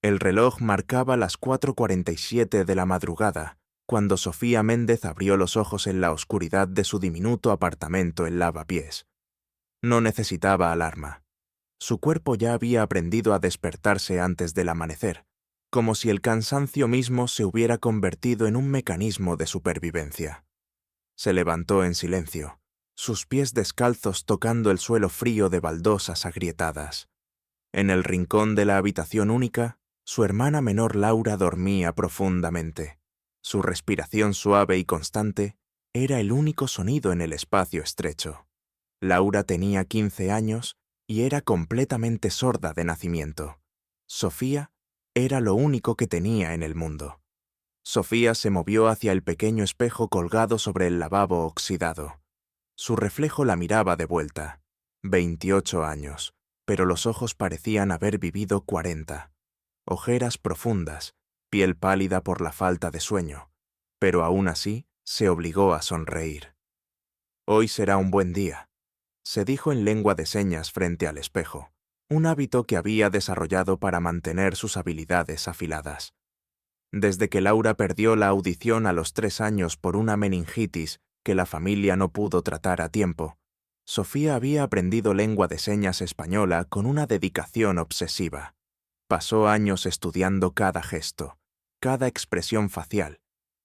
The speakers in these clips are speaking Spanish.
El reloj marcaba las 4:47 de la madrugada, cuando Sofía Méndez abrió los ojos en la oscuridad de su diminuto apartamento en Lavapiés. No necesitaba alarma. Su cuerpo ya había aprendido a despertarse antes del amanecer, como si el cansancio mismo se hubiera convertido en un mecanismo de supervivencia. Se levantó en silencio, sus pies descalzos tocando el suelo frío de baldosas agrietadas. En el rincón de la habitación única, su hermana menor Laura dormía profundamente. Su respiración suave y constante era el único sonido en el espacio estrecho. Laura tenía 15 años y era completamente sorda de nacimiento. Sofía era lo único que tenía en el mundo. Sofía se movió hacia el pequeño espejo colgado sobre el lavabo oxidado. Su reflejo la miraba de vuelta. 28 años, pero los ojos parecían haber vivido 40. Ojeras profundas, piel pálida por la falta de sueño, pero aún así se obligó a sonreír. Hoy será un buen día, se dijo en lengua de señas frente al espejo, un hábito que había desarrollado para mantener sus habilidades afiladas. Desde que Laura perdió la audición a los 3 años por una meningitis que la familia no pudo tratar a tiempo, Sofía había aprendido lengua de señas española con una dedicación obsesiva. Pasó años estudiando cada gesto, cada expresión facial,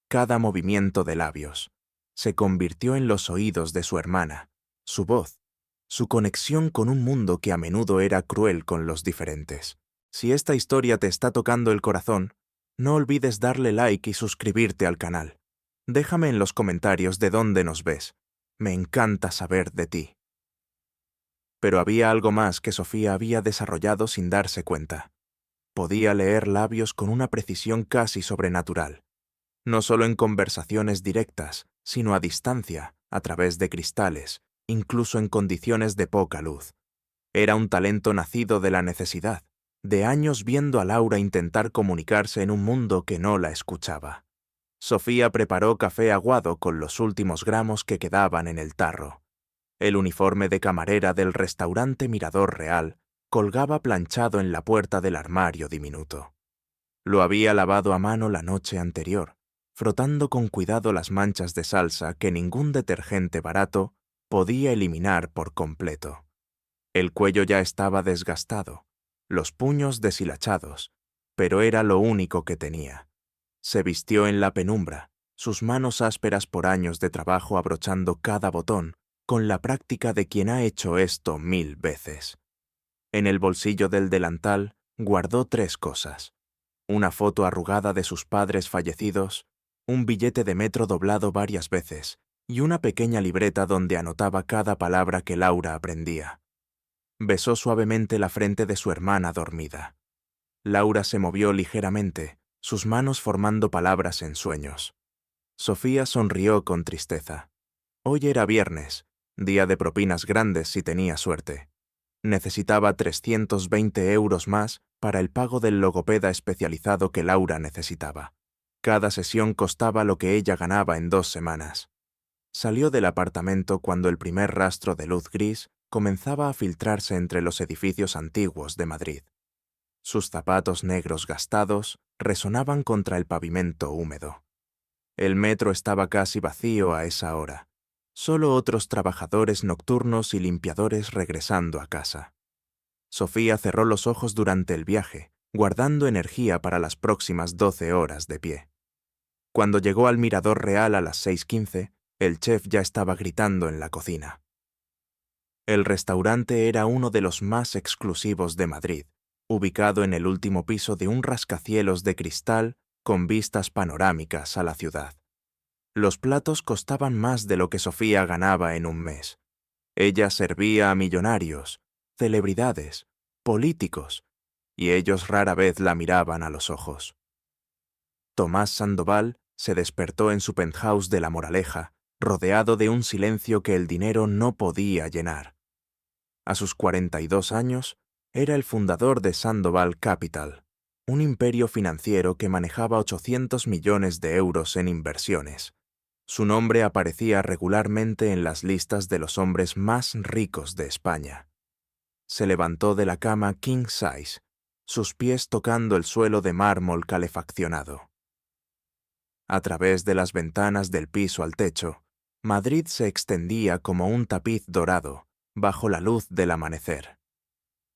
cada movimiento de labios. Se convirtió en los oídos de su hermana, su voz, su conexión con un mundo que a menudo era cruel con los diferentes. Si esta historia te está tocando el corazón, no olvides darle like y suscribirte al canal. Déjame en los comentarios de dónde nos ves. Me encanta saber de ti. Pero había algo más que Sofía había desarrollado sin darse cuenta. Podía leer labios con una precisión casi sobrenatural. No solo en conversaciones directas, sino a distancia, a través de cristales, incluso en condiciones de poca luz. Era un talento nacido de la necesidad, de años viendo a Laura intentar comunicarse en un mundo que no la escuchaba. Sofía preparó café aguado con los últimos gramos que quedaban en el tarro. El uniforme de camarera del restaurante Mirador Real colgaba planchado en la puerta del armario diminuto. Lo había lavado a mano la noche anterior, frotando con cuidado las manchas de salsa que ningún detergente barato podía eliminar por completo. El cuello ya estaba desgastado, los puños deshilachados, pero era lo único que tenía. Se vistió en la penumbra, sus manos ásperas por años de trabajo abrochando cada botón, con la práctica de quien ha hecho esto 1000 veces. En el bolsillo del delantal guardó 3 cosas: una foto arrugada de sus padres fallecidos, un billete de metro doblado varias veces y una pequeña libreta donde anotaba cada palabra que Laura aprendía. Besó suavemente la frente de su hermana dormida. Laura se movió ligeramente, sus manos formando palabras en sueños. Sofía sonrió con tristeza. Hoy era viernes, día de propinas grandes si tenía suerte. Necesitaba 320 euros más para el pago del logopeda especializado que Laura necesitaba. Cada sesión costaba lo que ella ganaba en 2 semanas. Salió del apartamento cuando el primer rastro de luz gris comenzaba a filtrarse entre los edificios antiguos de Madrid. Sus zapatos negros gastados resonaban contra el pavimento húmedo. El metro estaba casi vacío a esa hora. Solo otros trabajadores nocturnos y limpiadores regresando a casa. Sofía cerró los ojos durante el viaje, guardando energía para las próximas 12 horas de pie. Cuando llegó al Mirador Real a las 6:15, el chef ya estaba gritando en la cocina. El restaurante era uno de los más exclusivos de Madrid, ubicado en el último piso de un rascacielos de cristal con vistas panorámicas a la ciudad. Los platos costaban más de lo que Sofía ganaba en un mes. Ella servía a millonarios, celebridades, políticos, y ellos rara vez la miraban a los ojos. Tomás Sandoval se despertó en su penthouse de La Moraleja, rodeado de un silencio que el dinero no podía llenar. A sus 42 años, era el fundador de Sandoval Capital, un imperio financiero que manejaba 800 millones de euros en inversiones. Su nombre aparecía regularmente en las listas de los hombres más ricos de España. Se levantó de la cama king size, sus pies tocando el suelo de mármol calefaccionado. A través de las ventanas del piso al techo, Madrid se extendía como un tapiz dorado bajo la luz del amanecer.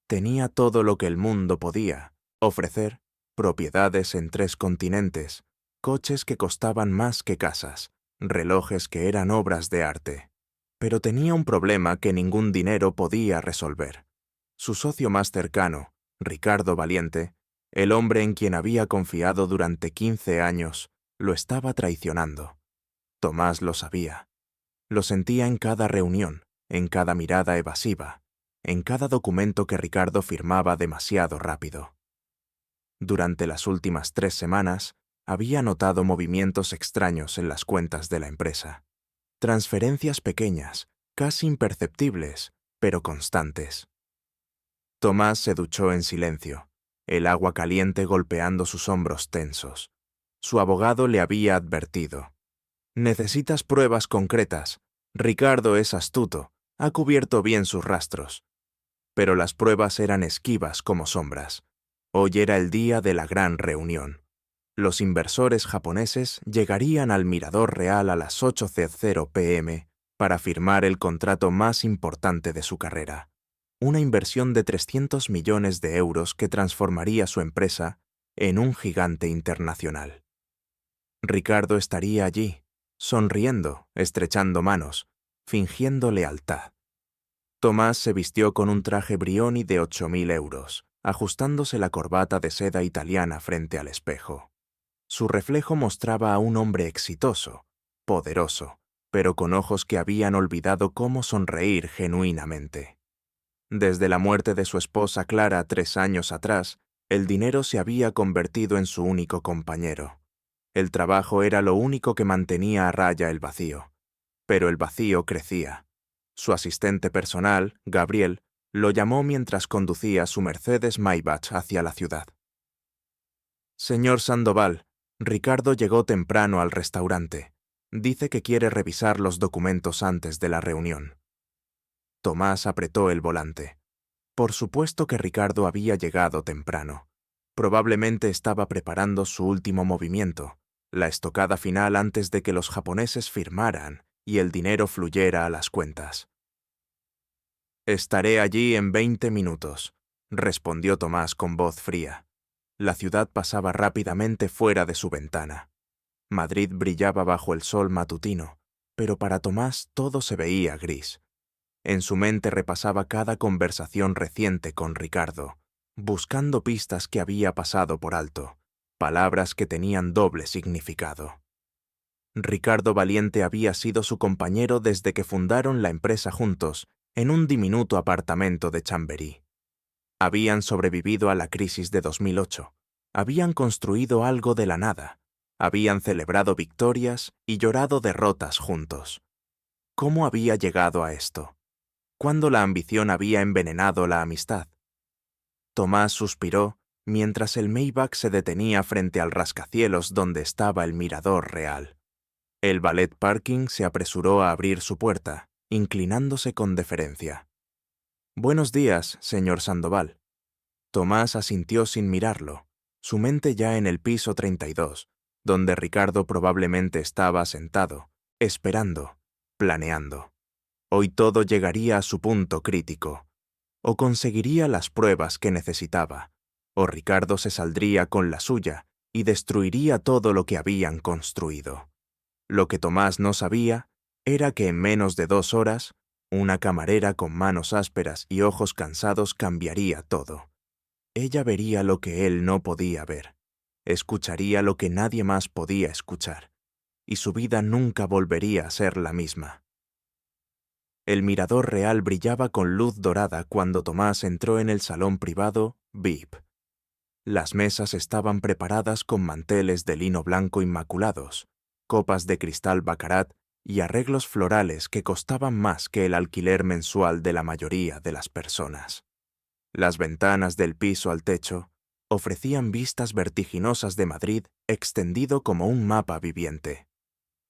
Tenía todo lo que el mundo podía ofrecer: propiedades en 3 continentes, coches que costaban más que casas, relojes que eran obras de arte. Pero tenía un problema que ningún dinero podía resolver. Su socio más cercano, Ricardo Valiente, el hombre en quien había confiado durante 15 años, lo estaba traicionando. Tomás lo sabía. Lo sentía en cada reunión, en cada mirada evasiva, en cada documento que Ricardo firmaba demasiado rápido. Durante las últimas 3 semanas, había notado movimientos extraños en las cuentas de la empresa. Transferencias pequeñas, casi imperceptibles, pero constantes. Tomás se duchó en silencio, el agua caliente golpeando sus hombros tensos. Su abogado le había advertido: necesitas pruebas concretas. Ricardo es astuto, ha cubierto bien sus rastros. Pero las pruebas eran esquivas como sombras. Hoy era el día de la gran reunión. Los inversores japoneses llegarían al Mirador Real a las 8:00 p.m. para firmar el contrato más importante de su carrera. Una inversión de 300 millones de euros que transformaría su empresa en un gigante internacional. Ricardo estaría allí, sonriendo, estrechando manos, fingiendo lealtad. Tomás se vistió con un traje Brioni de 8.000 euros, ajustándose la corbata de seda italiana frente al espejo. Su reflejo mostraba a un hombre exitoso, poderoso, pero con ojos que habían olvidado cómo sonreír genuinamente. Desde la muerte de su esposa Clara 3 años atrás, el dinero se había convertido en su único compañero. El trabajo era lo único que mantenía a raya el vacío. Pero el vacío crecía. Su asistente personal, Gabriel, lo llamó mientras conducía su Mercedes Maybach hacia la ciudad. «Señor Sandoval, Ricardo llegó temprano al restaurante. Dice que quiere revisar los documentos antes de la reunión». Tomás apretó el volante. Por supuesto que Ricardo había llegado temprano. Probablemente estaba preparando su último movimiento, la estocada final antes de que los japoneses firmaran y el dinero fluyera a las cuentas. «Estaré allí en 20 minutos», respondió Tomás con voz fría. La ciudad pasaba rápidamente fuera de su ventana. Madrid brillaba bajo el sol matutino, pero para Tomás todo se veía gris. En su mente repasaba cada conversación reciente con Ricardo, buscando pistas que había pasado por alto, palabras que tenían doble significado. Ricardo Valiente había sido su compañero desde que fundaron la empresa juntos en un diminuto apartamento de Chamberí. Habían sobrevivido a la crisis de 2008, habían construido algo de la nada, habían celebrado victorias y llorado derrotas juntos. ¿Cómo había llegado a esto? ¿Cuándo la ambición había envenenado la amistad? Tomás suspiró mientras el Maybach se detenía frente al rascacielos donde estaba el Mirador Real. El valet parking se apresuró a abrir su puerta, inclinándose con deferencia. «Buenos días, señor Sandoval». Tomás asintió sin mirarlo, su mente ya en el piso 32, donde Ricardo probablemente estaba sentado, esperando, planeando. Hoy todo llegaría a su punto crítico. O conseguiría las pruebas que necesitaba, o Ricardo se saldría con la suya y destruiría todo lo que habían construido. Lo que Tomás no sabía era que en menos de 2 horas, una camarera con manos ásperas y ojos cansados cambiaría todo. Ella vería lo que él no podía ver, escucharía lo que nadie más podía escuchar, y su vida nunca volvería a ser la misma. El Mirador Real brillaba con luz dorada cuando Tomás entró en el salón privado VIP. Las mesas estaban preparadas con manteles de lino blanco inmaculados, copas de cristal baccarat y arreglos florales que costaban más que el alquiler mensual de la mayoría de las personas. Las ventanas del piso al techo ofrecían vistas vertiginosas de Madrid extendido como un mapa viviente.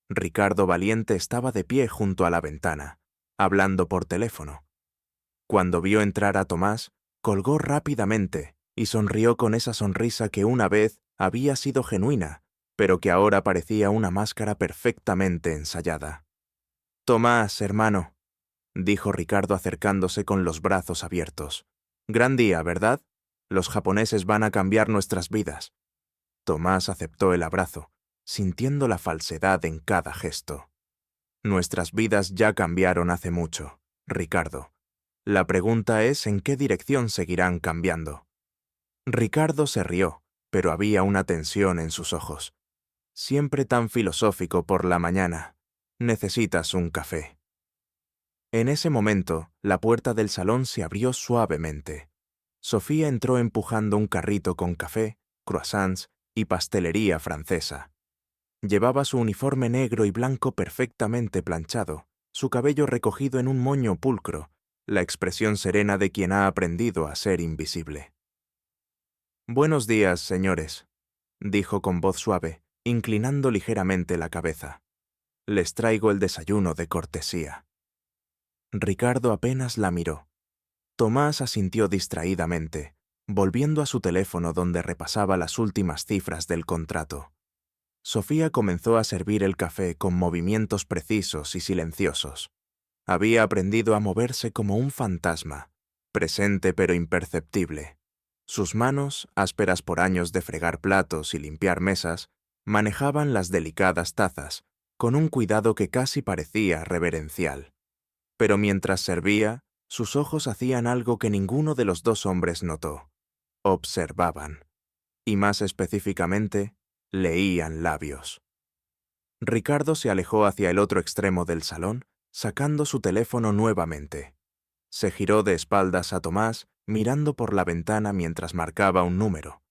Ricardo Valiente estaba de pie junto a la ventana, hablando por teléfono. Cuando vio entrar a Tomás, colgó rápidamente y sonrió con esa sonrisa que una vez había sido genuina, pero que ahora parecía una máscara perfectamente ensayada. «Tomás, hermano», dijo Ricardo acercándose con los brazos abiertos. «Gran día, ¿verdad? Los japoneses van a cambiar nuestras vidas». Tomás aceptó el abrazo, sintiendo la falsedad en cada gesto. «Nuestras vidas ya cambiaron hace mucho, Ricardo. La pregunta es en qué dirección seguirán cambiando». Ricardo se rió, pero había una tensión en sus ojos. «Siempre tan filosófico por la mañana. Necesitas un café». En ese momento, la puerta del salón se abrió suavemente. Sofía entró empujando un carrito con café, croissants y pastelería francesa. Llevaba su uniforme negro y blanco perfectamente planchado, su cabello recogido en un moño pulcro, la expresión serena de quien ha aprendido a ser invisible. «Buenos días, señores», dijo con voz suave, inclinando ligeramente la cabeza. «Les traigo el desayuno de cortesía». Ricardo apenas la miró. Tomás asintió distraídamente, volviendo a su teléfono donde repasaba las últimas cifras del contrato. Sofía comenzó a servir el café con movimientos precisos y silenciosos. Había aprendido a moverse como un fantasma, presente pero imperceptible. Sus manos, ásperas por años de fregar platos y limpiar mesas, manejaban las delicadas tazas, con un cuidado que casi parecía reverencial. Pero mientras servía, sus ojos hacían algo que ninguno de los dos hombres notó. Observaban. Y más específicamente, leían labios. Ricardo se alejó hacia el otro extremo del salón, sacando su teléfono nuevamente. Se giró de espaldas a Tomás, mirando por la ventana mientras marcaba un número.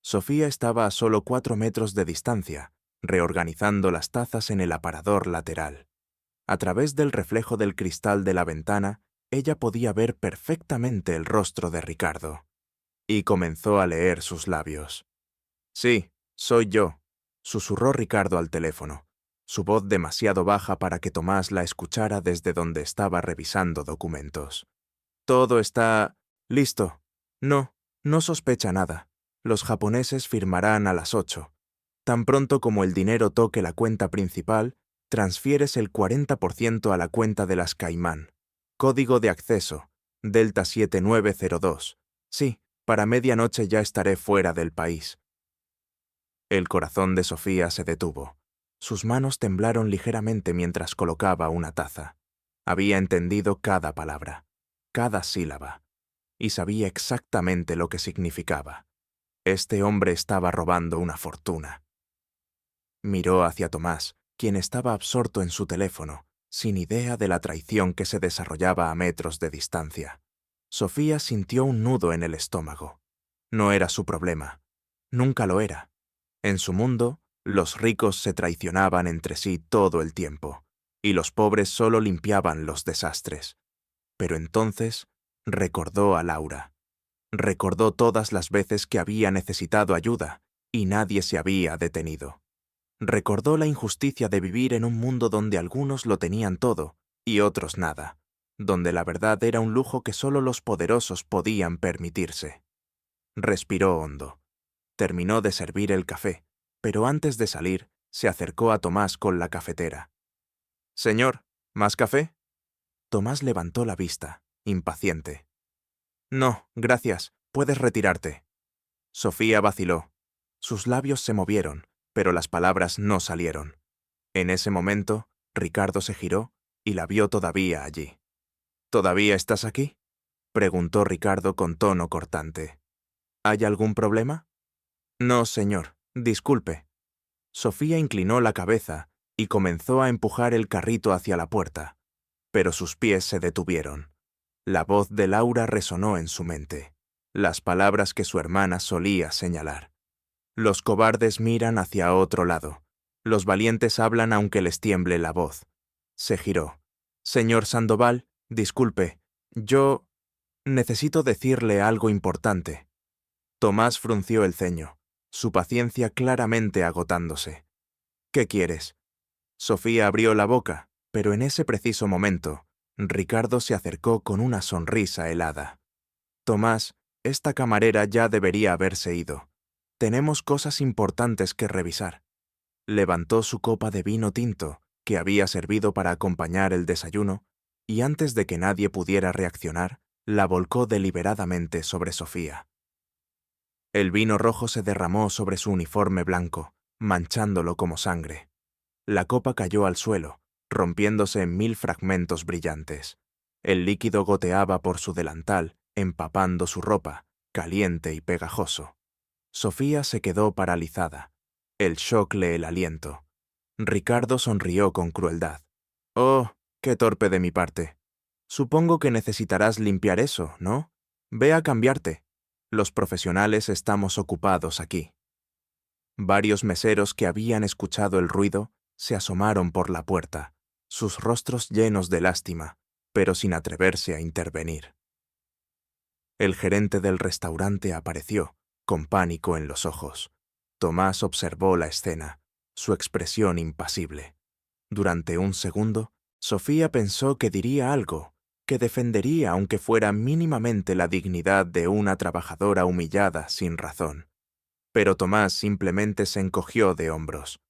Sofía estaba a solo 4 metros de distancia, reorganizando las tazas en el aparador lateral. A través del reflejo del cristal de la ventana, ella podía ver perfectamente el rostro de Ricardo. Y comenzó a leer sus labios. «Sí, soy yo», susurró Ricardo al teléfono, su voz demasiado baja para que Tomás la escuchara desde donde estaba revisando documentos. «Todo está listo. No sospecha nada. Los japoneses firmarán a las 8. Tan pronto como el dinero toque la cuenta principal, transfieres el 40% a la cuenta de las Caimán. Código de acceso, Delta 7902. Sí, para medianoche ya estaré fuera del país». El corazón de Sofía se detuvo. Sus manos temblaron ligeramente mientras colocaba una taza. Había entendido cada palabra, cada sílaba, y sabía exactamente lo que significaba. Este hombre estaba robando una fortuna. Miró hacia Tomás, quien estaba absorto en su teléfono, sin idea de la traición que se desarrollaba a metros de distancia. Sofía sintió un nudo en el estómago. No era su problema. Nunca lo era. En su mundo, los ricos se traicionaban entre sí todo el tiempo, y los pobres solo limpiaban los desastres. Pero entonces recordó a Laura. Recordó todas las veces que había necesitado ayuda y nadie se había detenido. Recordó la injusticia de vivir en un mundo donde algunos lo tenían todo y otros nada, donde la verdad era un lujo que solo los poderosos podían permitirse. Respiró hondo. Terminó de servir el café, pero antes de salir, se acercó a Tomás con la cafetera. «Señor, ¿más café?» Tomás levantó la vista, impaciente. «No, gracias, puedes retirarte». Sofía vaciló. Sus labios se movieron, pero las palabras no salieron. En ese momento, Ricardo se giró y la vio todavía allí. «¿Todavía estás aquí?», preguntó Ricardo con tono cortante. «¿Hay algún problema?» «No, señor, disculpe». Sofía inclinó la cabeza y comenzó a empujar el carrito hacia la puerta, pero sus pies se detuvieron. La voz de Laura resonó en su mente, las palabras que su hermana solía señalar. «Los cobardes miran hacia otro lado. Los valientes hablan aunque les tiemble la voz». Se giró. «Señor Sandoval, disculpe, yo necesito decirle algo importante». Tomás frunció el ceño, su paciencia claramente agotándose. «¿Qué quieres?» Sofía abrió la boca, pero en ese preciso momento, Ricardo se acercó con una sonrisa helada. «Tomás, Esta camarera ya debería haberse ido. Tenemos cosas importantes que revisar. Levantó su copa de vino tinto, que había servido para acompañar el desayuno, y antes de que nadie pudiera reaccionar, la volcó deliberadamente sobre Sofía. El vino rojo se derramó sobre su uniforme blanco, manchándolo como sangre. La copa cayó al suelo, rompiéndose en 1000 fragmentos brillantes. El líquido goteaba por su delantal, empapando su ropa, caliente y pegajoso. Sofía se quedó paralizada. El shock le el aliento. Ricardo sonrió con crueldad. «Oh, qué torpe de mi parte. Supongo que necesitarás limpiar eso, ¿no? Ve a cambiarte. Los profesionales estamos ocupados aquí». Varios meseros que habían escuchado el ruido se asomaron por la puerta, sus rostros llenos de lástima, pero sin atreverse a intervenir. El gerente del restaurante apareció, con pánico en los ojos. Tomás observó la escena, su expresión impasible. Durante un segundo, Sofía pensó que diría algo, que defendería aunque fuera mínimamente la dignidad de una trabajadora humillada sin razón. Pero Tomás simplemente se encogió de hombros.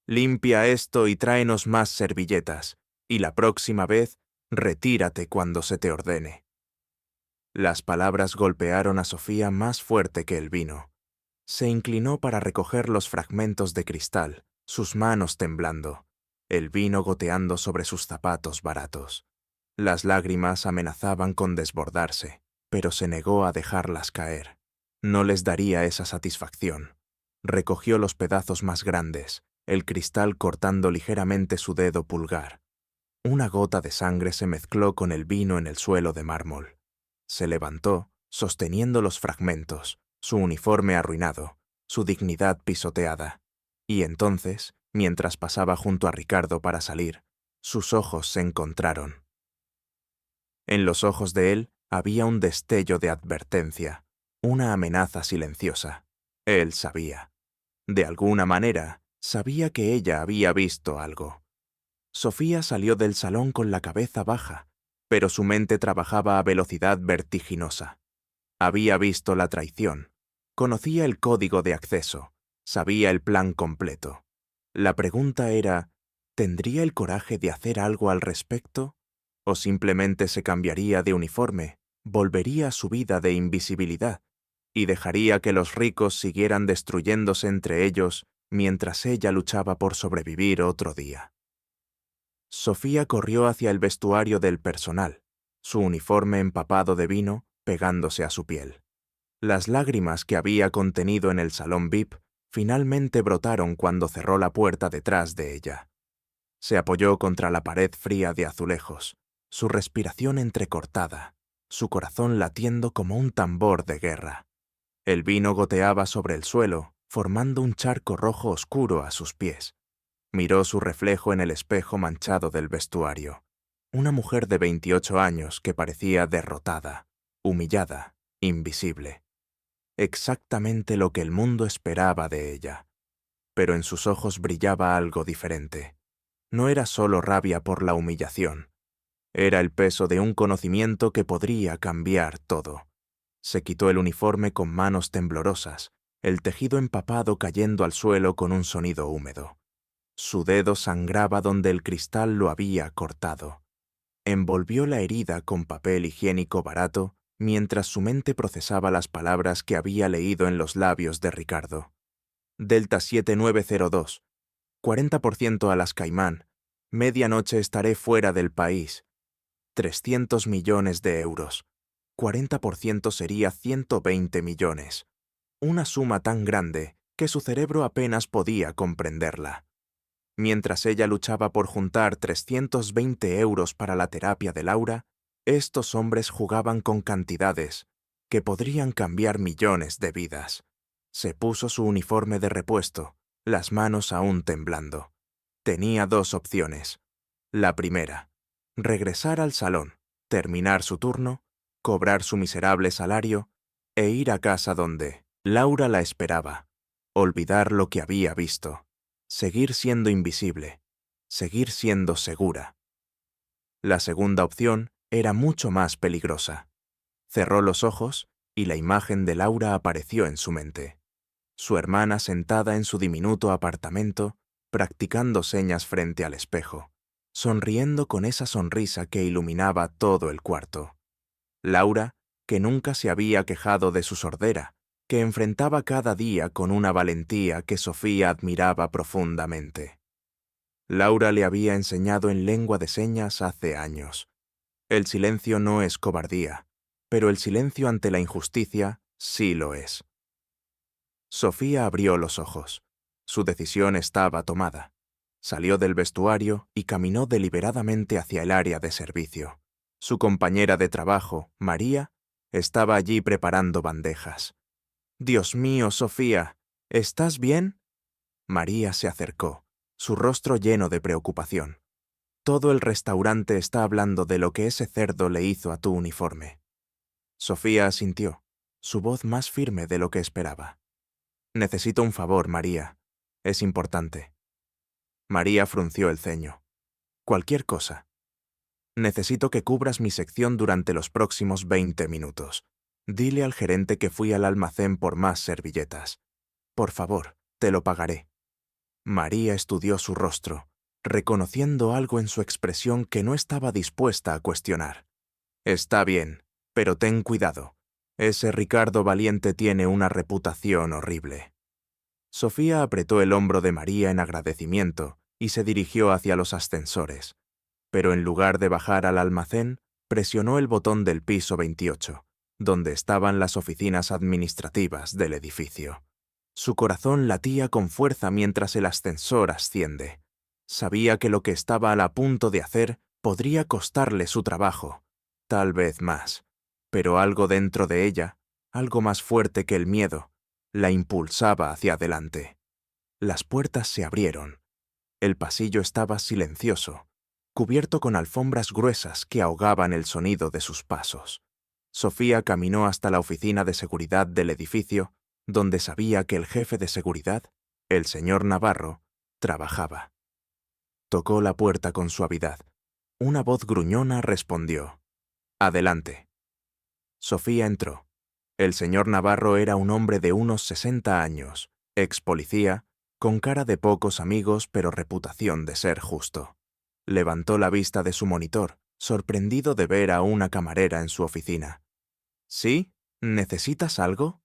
«Limpia esto y tráenos más servilletas, y la próxima vez, retírate cuando se te ordene». Las palabras golpearon a Sofía más fuerte que el vino. Se inclinó para recoger los fragmentos de cristal, sus manos temblando, el vino goteando sobre sus zapatos baratos. Las lágrimas amenazaban con desbordarse, pero se negó a dejarlas caer. No les daría esa satisfacción. Recogió los pedazos más grandes, el cristal cortando ligeramente su dedo pulgar. Una gota de sangre se mezcló con el vino en el suelo de mármol. Se levantó, sosteniendo los fragmentos, su uniforme arruinado, su dignidad pisoteada. Y entonces, mientras pasaba junto a Ricardo para salir, sus ojos se encontraron. En los ojos de él había un destello de advertencia, una amenaza silenciosa. Él sabía. De alguna manera, sabía que ella había visto algo. Sofía salió del salón con la cabeza baja, pero su mente trabajaba a velocidad vertiginosa. Había visto la traición, conocía el código de acceso, sabía el plan completo. La pregunta era, ¿tendría el coraje de hacer algo al respecto? ¿O simplemente se cambiaría de uniforme, volvería a su vida de invisibilidad y dejaría que los ricos siguieran destruyéndose entre ellos mientras ella luchaba por sobrevivir otro día? Sofía corrió hacia el vestuario del personal, su uniforme empapado de vino pegándose a su piel. Las lágrimas que había contenido en el salón VIP finalmente brotaron cuando cerró la puerta detrás de ella. Se apoyó contra la pared fría de azulejos, su respiración entrecortada, su corazón latiendo como un tambor de guerra. El vino goteaba sobre el suelo, formando un charco rojo oscuro a sus pies. Miró su reflejo en el espejo manchado del vestuario. Una mujer de 28 años que parecía derrotada, humillada, invisible. Exactamente lo que el mundo esperaba de ella. Pero en sus ojos brillaba algo diferente. No era solo rabia por la humillación. Era el peso de un conocimiento que podría cambiar todo. Se quitó el uniforme con manos temblorosas, el tejido empapado cayendo al suelo con un sonido húmedo. Su dedo sangraba donde el cristal lo había cortado. Envolvió la herida con papel higiénico barato mientras su mente procesaba las palabras que había leído en los labios de Ricardo. Delta 7902, 40% a las Caimán, medianoche estaré fuera del país. 300 millones de euros. 40% sería 120 millones. Una suma tan grande que su cerebro apenas podía comprenderla. Mientras ella luchaba por juntar 320 euros para la terapia de Laura, estos hombres jugaban con cantidades que podrían cambiar millones de vidas. Se puso su uniforme de repuesto, las manos aún temblando. Tenía dos opciones. La primera, regresar al salón, terminar su turno, cobrar su miserable salario e ir a casa donde Laura la esperaba, olvidar lo que había visto. Seguir siendo invisible, seguir siendo segura. La segunda opción era mucho más peligrosa. Cerró los ojos y la imagen de Laura apareció en su mente. Su hermana sentada en su diminuto apartamento, practicando señas frente al espejo, sonriendo con esa sonrisa que iluminaba todo el cuarto. Laura, que nunca se había quejado de su sordera, que enfrentaba cada día con una valentía que Sofía admiraba profundamente. Laura le había enseñado en lengua de señas hace años. El silencio no es cobardía, pero el silencio ante la injusticia sí lo es. Sofía abrió los ojos. Su decisión estaba tomada. Salió del vestuario y caminó deliberadamente hacia el área de servicio. Su compañera de trabajo, María, estaba allí preparando bandejas. «Dios mío, Sofía, ¿estás bien?» María se acercó, su rostro lleno de preocupación. «Todo el restaurante está hablando de lo que ese cerdo le hizo a tu uniforme». Sofía asintió, su voz más firme de lo que esperaba. «Necesito un favor, María. Es importante». María frunció el ceño. «Cualquier cosa. Necesito que cubras mi sección durante los próximos 20 minutos. Dile al gerente que fui al almacén por más servilletas. Por favor, te lo pagaré». María estudió su rostro, reconociendo algo en su expresión que no estaba dispuesta a cuestionar. «Está bien, pero ten cuidado. Ese Ricardo Valiente tiene una reputación horrible». Sofía apretó el hombro de María en agradecimiento y se dirigió hacia los ascensores. Pero en lugar de bajar al almacén, presionó el botón del piso 28, donde estaban las oficinas administrativas del edificio. Su corazón latía con fuerza mientras el ascensor asciende. Sabía que lo que estaba a punto de hacer podría costarle su trabajo, tal vez más, pero algo dentro de ella, algo más fuerte que el miedo, la impulsaba hacia adelante. Las puertas se abrieron. El pasillo estaba silencioso, cubierto con alfombras gruesas que ahogaban el sonido de sus pasos. Sofía caminó hasta la oficina de seguridad del edificio, donde sabía que el jefe de seguridad, el señor Navarro, trabajaba. Tocó la puerta con suavidad. Una voz gruñona respondió: «Adelante». Sofía entró. El señor Navarro era un hombre de unos 60 años, ex policía, con cara de pocos amigos pero reputación de ser justo. Levantó la vista de su monitor, sorprendido de ver a una camarera en su oficina. «¿Sí? ¿Necesitas algo?»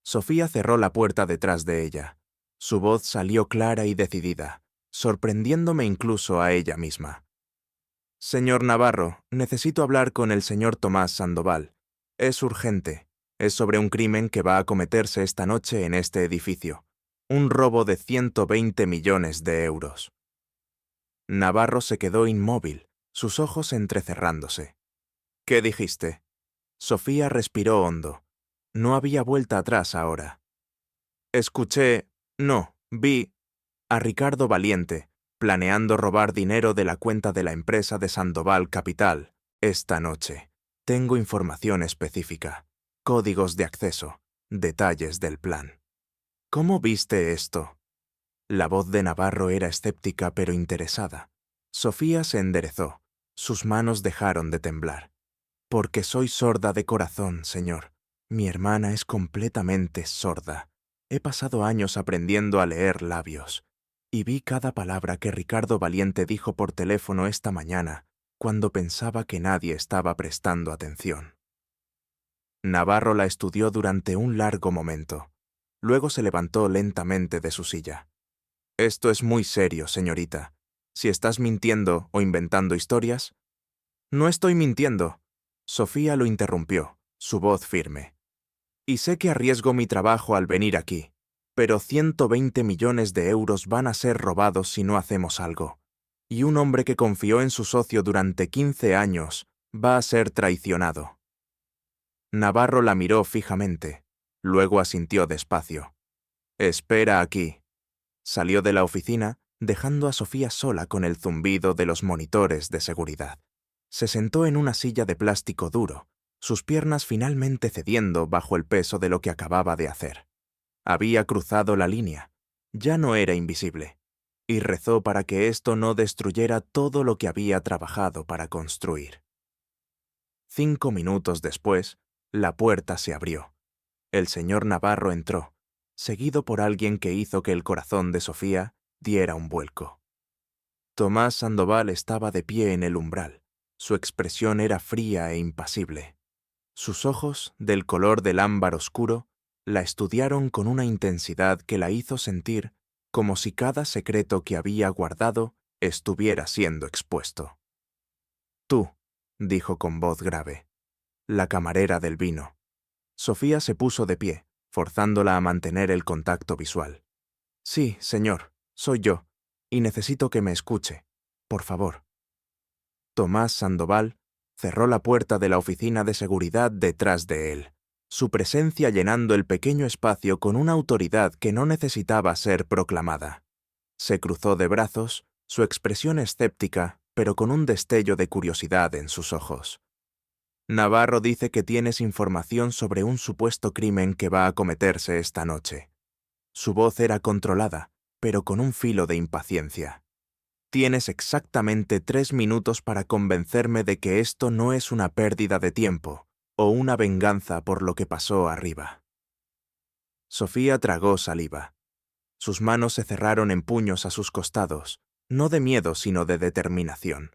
Sofía cerró la puerta detrás de ella. Su voz salió clara y decidida, sorprendiéndome incluso a ella misma. «Señor Navarro, necesito hablar con el señor Tomás Sandoval. Es urgente. Es sobre un crimen que va a cometerse esta noche en este edificio. Un robo de 120 millones de euros». Navarro se quedó inmóvil, sus ojos entrecerrándose. «¿Qué dijiste?» Sofía respiró hondo. No había vuelta atrás ahora. Vi a Ricardo Valiente, planeando robar dinero de la cuenta de la empresa de Sandoval Capital, esta noche. Tengo información específica, códigos de acceso, detalles del plan. ¿Cómo viste esto?» La voz de Navarro era escéptica pero interesada. Sofía se enderezó. Sus manos dejaron de temblar. «Porque soy sorda de corazón, señor. Mi hermana es completamente sorda. He pasado años aprendiendo a leer labios. Y vi cada palabra que Ricardo Valiente dijo por teléfono esta mañana, cuando pensaba que nadie estaba prestando atención». Navarro la estudió durante un largo momento. Luego se levantó lentamente de su silla. «Esto es muy serio, señorita. Si estás mintiendo o inventando historias...» «No estoy mintiendo». Sofía lo interrumpió, su voz firme. «Y sé que arriesgo mi trabajo al venir aquí, pero 120 millones de euros van a ser robados si no hacemos algo. Y un hombre que confió en su socio durante 15 años va a ser traicionado». Navarro la miró fijamente, luego asintió despacio. «Espera aquí». Salió de la oficina, dejando a Sofía sola con el zumbido de los monitores de seguridad. Se sentó en una silla de plástico duro, sus piernas finalmente cediendo bajo el peso de lo que acababa de hacer. Había cruzado la línea, ya no era invisible, y rezó para que esto no destruyera todo lo que había trabajado para construir. 5 minutos después, La puerta se abrió. El señor Navarro entró, seguido por alguien que hizo que el corazón de Sofía diera un vuelco. Tomás Sandoval estaba de pie en el umbral. Su expresión era fría e impasible. Sus ojos, del color del ámbar oscuro, la estudiaron con una intensidad que la hizo sentir como si cada secreto que había guardado estuviera siendo expuesto. «Tú», dijo con voz grave, la camarera del vino. Sofía se puso de pie, forzándola a mantener el contacto visual. «Sí, señor, soy yo, y necesito que me escuche. Por favor». Tomás Sandoval cerró la puerta de la oficina de seguridad detrás de él, su presencia llenando el pequeño espacio con una autoridad que no necesitaba ser proclamada. Se cruzó de brazos, su expresión escéptica, pero con un destello de curiosidad en sus ojos. «Navarro dice que tienes información sobre un supuesto crimen que va a cometerse esta noche». Su voz era controlada, pero con un filo de impaciencia. «Tienes exactamente 3 minutos para convencerme de que esto no es una pérdida de tiempo o una venganza por lo que pasó arriba». Sofía tragó saliva. Sus manos se cerraron en puños a sus costados, no de miedo sino de determinación.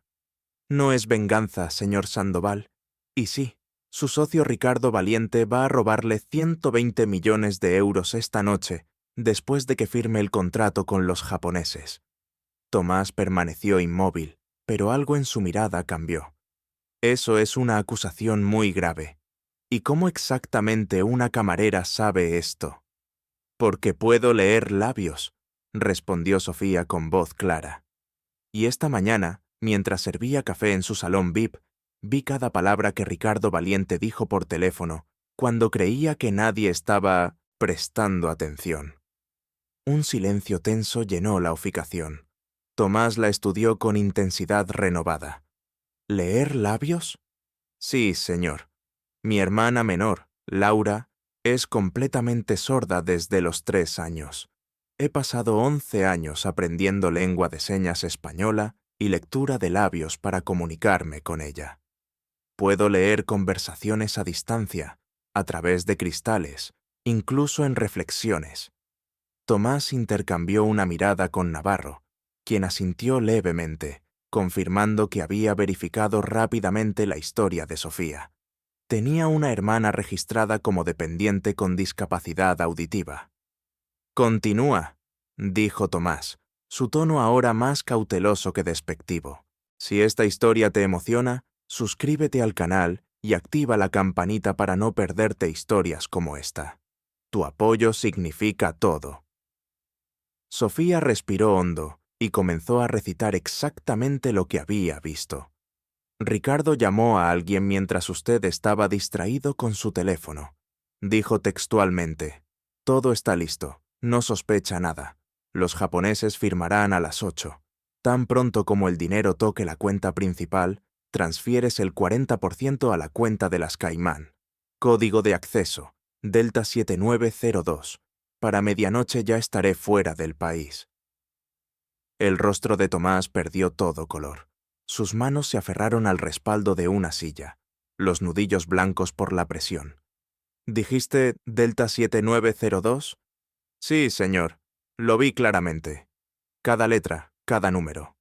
«No es venganza, señor Sandoval. Y sí, su socio Ricardo Valiente va a robarle 120 millones de euros esta noche, después de que firme el contrato con los japoneses». Tomás permaneció inmóvil, pero algo en su mirada cambió. «Eso es una acusación muy grave. ¿Y cómo exactamente una camarera sabe esto?» «Porque puedo leer labios», respondió Sofía con voz clara. «Y esta mañana, mientras servía café en su salón VIP, vi cada palabra que Ricardo Valiente dijo por teléfono cuando creía que nadie estaba prestando atención». Un silencio tenso llenó la oficación. Tomás la estudió con intensidad renovada. «¿Leer labios?» «Sí, señor. Mi hermana menor, Laura, es completamente sorda desde los 3 años. He pasado 11 años aprendiendo lengua de señas española y lectura de labios para comunicarme con ella. Puedo leer conversaciones a distancia, a través de cristales, incluso en reflexiones». Tomás intercambió una mirada con Navarro, quien asintió levemente, confirmando que había verificado rápidamente la historia de Sofía. Tenía una hermana registrada como dependiente con discapacidad auditiva. «Continúa», dijo Tomás, su tono ahora más cauteloso que despectivo. «Si esta historia te emociona, suscríbete al canal y activa la campanita para no perderte historias como esta. Tu apoyo significa todo». Sofía respiró hondo y comenzó a recitar exactamente lo que había visto. «Ricardo llamó a alguien mientras usted estaba distraído con su teléfono. Dijo textualmente: «Todo está listo, no sospecha nada. Los japoneses firmarán a las 8. Tan pronto como el dinero toque la cuenta principal, transfieres el 40% a la cuenta de las Caimán. Código de acceso, Delta 7902. Para medianoche ya estaré fuera del país». El rostro de Tomás perdió todo color. Sus manos se aferraron al respaldo de una silla, los nudillos blancos por la presión. «¿Dijiste Delta 7902? «Sí, señor. Lo vi claramente. Cada letra, cada número».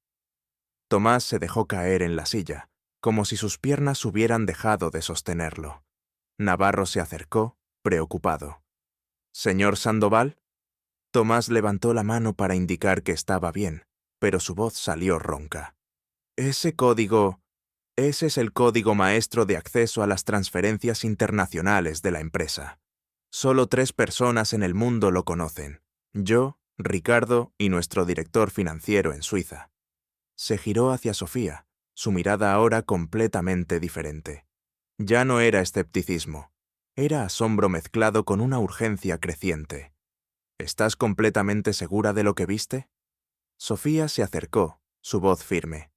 Tomás se dejó caer en la silla, como si sus piernas hubieran dejado de sostenerlo. Navarro se acercó, preocupado. «¿Señor Sandoval?» Tomás levantó la mano para indicar que estaba bien, pero su voz salió ronca. «Ese es el código maestro de acceso a las transferencias internacionales de la empresa. Solo 3 personas en el mundo lo conocen: yo, Ricardo y nuestro director financiero en Suiza». Se giró hacia Sofía, su mirada ahora completamente diferente. Ya no era escepticismo, era asombro mezclado con una urgencia creciente. «¿Estás completamente segura de lo que viste?» Sofía se acercó, su voz firme.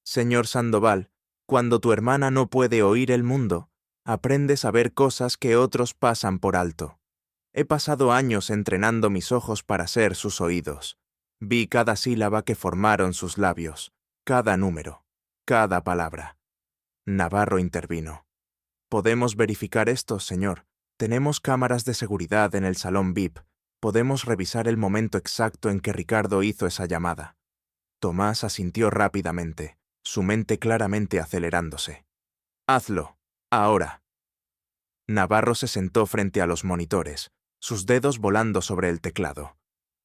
«Señor Sandoval, cuando tu hermana no puede oír el mundo, aprendes a ver cosas que otros pasan por alto. He pasado años entrenando mis ojos para ser sus oídos. Vi cada sílaba que formaron sus labios, cada número, cada palabra». Navarro intervino. Podemos verificar esto, señor. Tenemos cámaras de seguridad en el salón VIP. Podemos revisar el momento exacto en que Ricardo hizo esa llamada. Tomás asintió rápidamente, su mente claramente acelerándose. Hazlo, ahora. Navarro se sentó frente a los monitores, sus dedos volando sobre el teclado.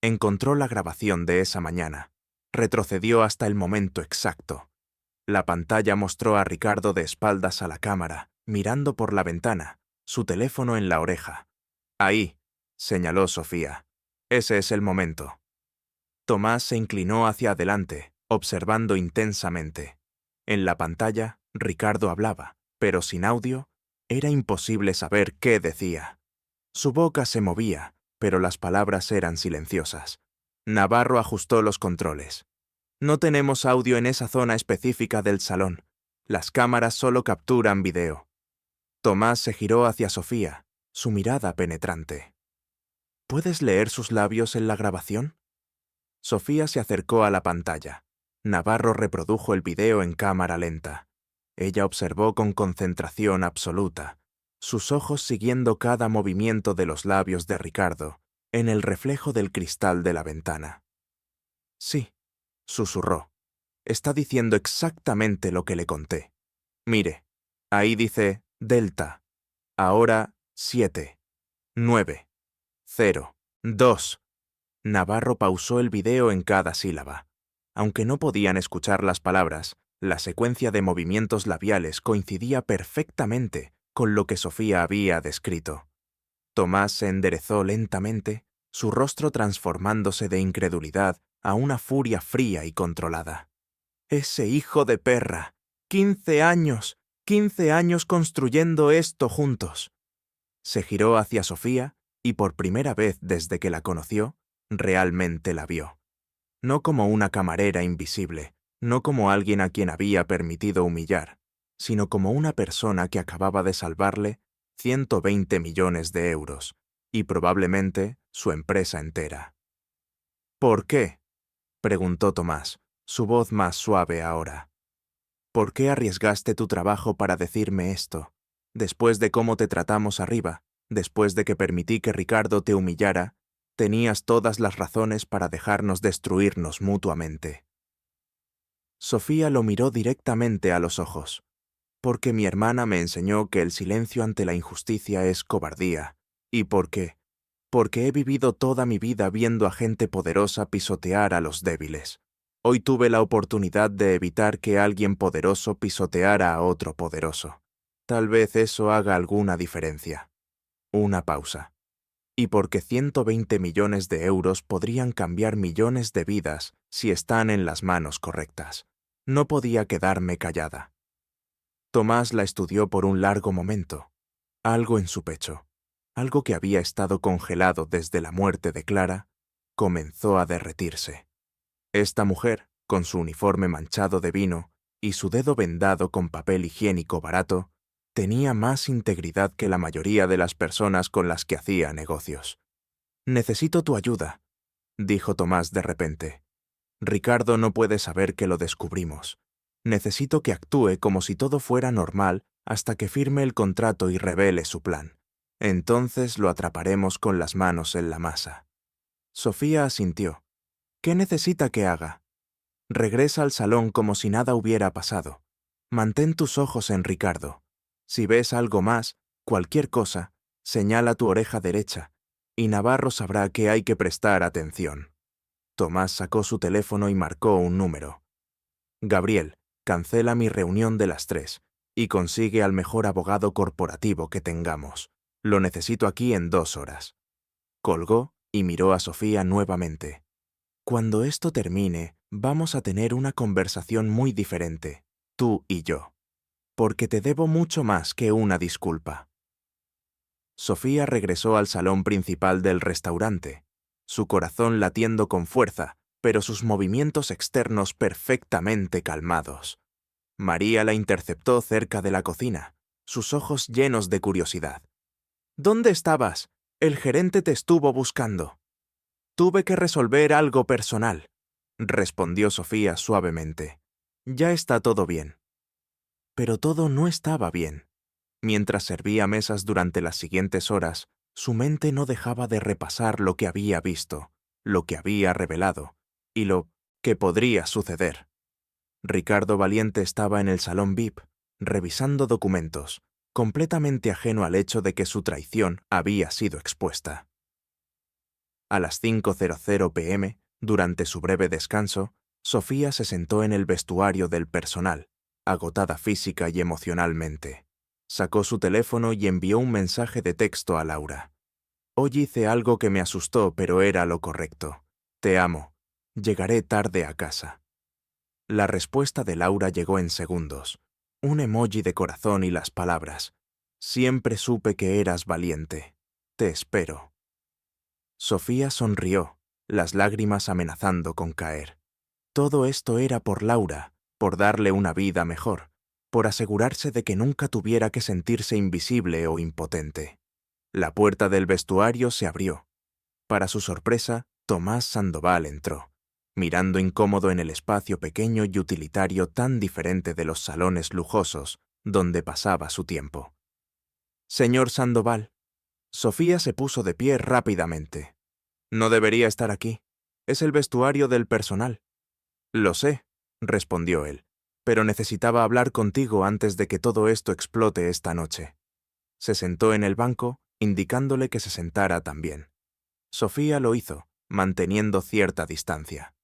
Encontró la grabación de esa mañana. Retrocedió hasta el momento exacto. La pantalla mostró a Ricardo de espaldas a la cámara, mirando por la ventana, su teléfono en la oreja. Ahí, señaló Sofía. Ese es el momento. Tomás se inclinó hacia adelante, observando intensamente. En la pantalla, Ricardo hablaba, pero sin audio, era imposible saber qué decía. Su boca se movía, pero las palabras eran silenciosas. Navarro ajustó los controles. No tenemos audio en esa zona específica del salón. Las cámaras solo capturan video. Tomás se giró hacia Sofía, su mirada penetrante. ¿Puedes leer sus labios en la grabación? Sofía se acercó a la pantalla. Navarro reprodujo el video en cámara lenta. Ella observó con concentración absoluta, sus ojos siguiendo cada movimiento de los labios de Ricardo, en el reflejo del cristal de la ventana. Sí, susurró. Está diciendo exactamente lo que le conté. Mire, ahí dice Delta. Ahora 7, 9, 0, 2. Navarro pausó el video en cada sílaba. Aunque no podían escuchar las palabras, la secuencia de movimientos labiales coincidía perfectamente con lo que Sofía había descrito. Tomás se enderezó lentamente, su rostro transformándose de incredulidad a una furia fría y controlada. ¡Ese hijo de perra! 15 años, 15 años construyendo esto juntos. Se giró hacia Sofía y por primera vez desde que la conoció, realmente la vio. No como una camarera invisible, no como alguien a quien había permitido humillar, sino como una persona que acababa de salvarle 120 millones de euros, y probablemente su empresa entera. ¿Por qué?, preguntó Tomás, su voz más suave ahora. ¿Por qué arriesgaste tu trabajo para decirme esto? Después de cómo te tratamos arriba, después de que permití que Ricardo te humillara, tenías todas las razones para dejarnos destruirnos mutuamente. Sofía lo miró directamente a los ojos. Porque mi hermana me enseñó que el silencio ante la injusticia es cobardía, y porque he vivido toda mi vida viendo a gente poderosa pisotear a los débiles. Hoy tuve la oportunidad de evitar que alguien poderoso pisoteara a otro poderoso. Tal vez eso haga alguna diferencia. Una pausa. Y porque 120 millones de euros podrían cambiar millones de vidas si están en las manos correctas. No podía quedarme callada. Tomás la estudió por un largo momento. Algo en su pecho, algo que había estado congelado desde la muerte de Clara, comenzó a derretirse. Esta mujer, con su uniforme manchado de vino y su dedo vendado con papel higiénico barato, tenía más integridad que la mayoría de las personas con las que hacía negocios. «Necesito tu ayuda», dijo Tomás de repente. «Ricardo no puede saber que lo descubrimos. Necesito que actúe como si todo fuera normal hasta que firme el contrato y revele su plan. Entonces lo atraparemos con las manos en la masa». Sofía asintió. «¿Qué necesita que haga?» «Regresa al salón como si nada hubiera pasado. Mantén tus ojos en Ricardo. Si ves algo más, cualquier cosa, señala tu oreja derecha, y Navarro sabrá que hay que prestar atención». Tomás sacó su teléfono y marcó un número. «Gabriel, cancela mi reunión de las 3 y consigue al mejor abogado corporativo que tengamos. Lo necesito aquí en 2 horas». Colgó y miró a Sofía nuevamente. «Cuando esto termine, vamos a tener una conversación muy diferente, tú y yo. Porque te debo mucho más que una disculpa». Sofía regresó al salón principal del restaurante, su corazón latiendo con fuerza, pero sus movimientos externos perfectamente calmados. María la interceptó cerca de la cocina, sus ojos llenos de curiosidad. «¿Dónde estabas? El gerente te estuvo buscando». «Tuve que resolver algo personal», respondió Sofía suavemente. «Ya está todo bien». Pero todo no estaba bien. Mientras servía mesas durante las siguientes horas, su mente no dejaba de repasar lo que había visto, lo que había revelado y lo que podría suceder. Ricardo Valiente estaba en el salón VIP, revisando documentos, completamente ajeno al hecho de que su traición había sido expuesta. A las 5:00 p.m., durante su breve descanso, Sofía se sentó en el vestuario del personal, agotada física y emocionalmente. Sacó su teléfono y envió un mensaje de texto a Laura. Hoy hice algo que me asustó, pero era lo correcto. Te amo. Llegaré tarde a casa. La respuesta de Laura llegó en segundos. Un emoji de corazón y las palabras. Siempre supe que eras valiente. Te espero. Sofía sonrió, las lágrimas amenazando con caer. Todo esto era por Laura, por darle una vida mejor, por asegurarse de que nunca tuviera que sentirse invisible o impotente. La puerta del vestuario se abrió. Para su sorpresa, Tomás Sandoval entró, mirando incómodo en el espacio pequeño y utilitario tan diferente de los salones lujosos donde pasaba su tiempo. Señor Sandoval. Sofía se puso de pie rápidamente. No debería estar aquí. Es el vestuario del personal. Lo sé, respondió él, pero necesitaba hablar contigo antes de que todo esto explote esta noche. Se sentó en el banco, indicándole que se sentara también. Sofía lo hizo, manteniendo cierta distancia.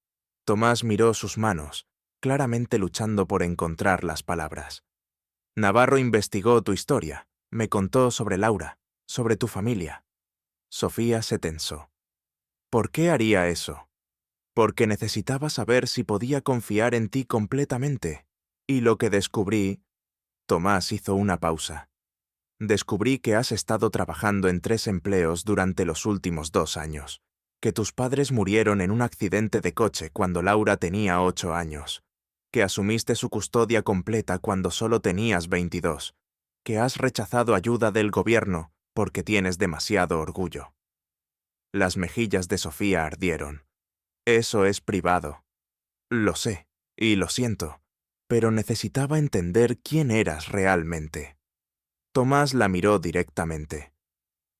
Tomás miró sus manos, claramente luchando por encontrar las palabras. Navarro investigó tu historia, me contó sobre Laura, sobre tu familia. Sofía se tensó. ¿Por qué haría eso? Porque necesitaba saber si podía confiar en ti completamente. Y lo que descubrí... Tomás hizo una pausa. Descubrí que has estado trabajando en 3 empleos durante los últimos 2 años, que tus padres murieron en un accidente de coche cuando Laura tenía 8 años, que asumiste su custodia completa cuando solo tenías 22, que has rechazado ayuda del gobierno porque tienes demasiado orgullo. Las mejillas de Sofía ardieron. Eso es privado. Lo sé, y lo siento, pero necesitaba entender quién eras realmente. Tomás la miró directamente.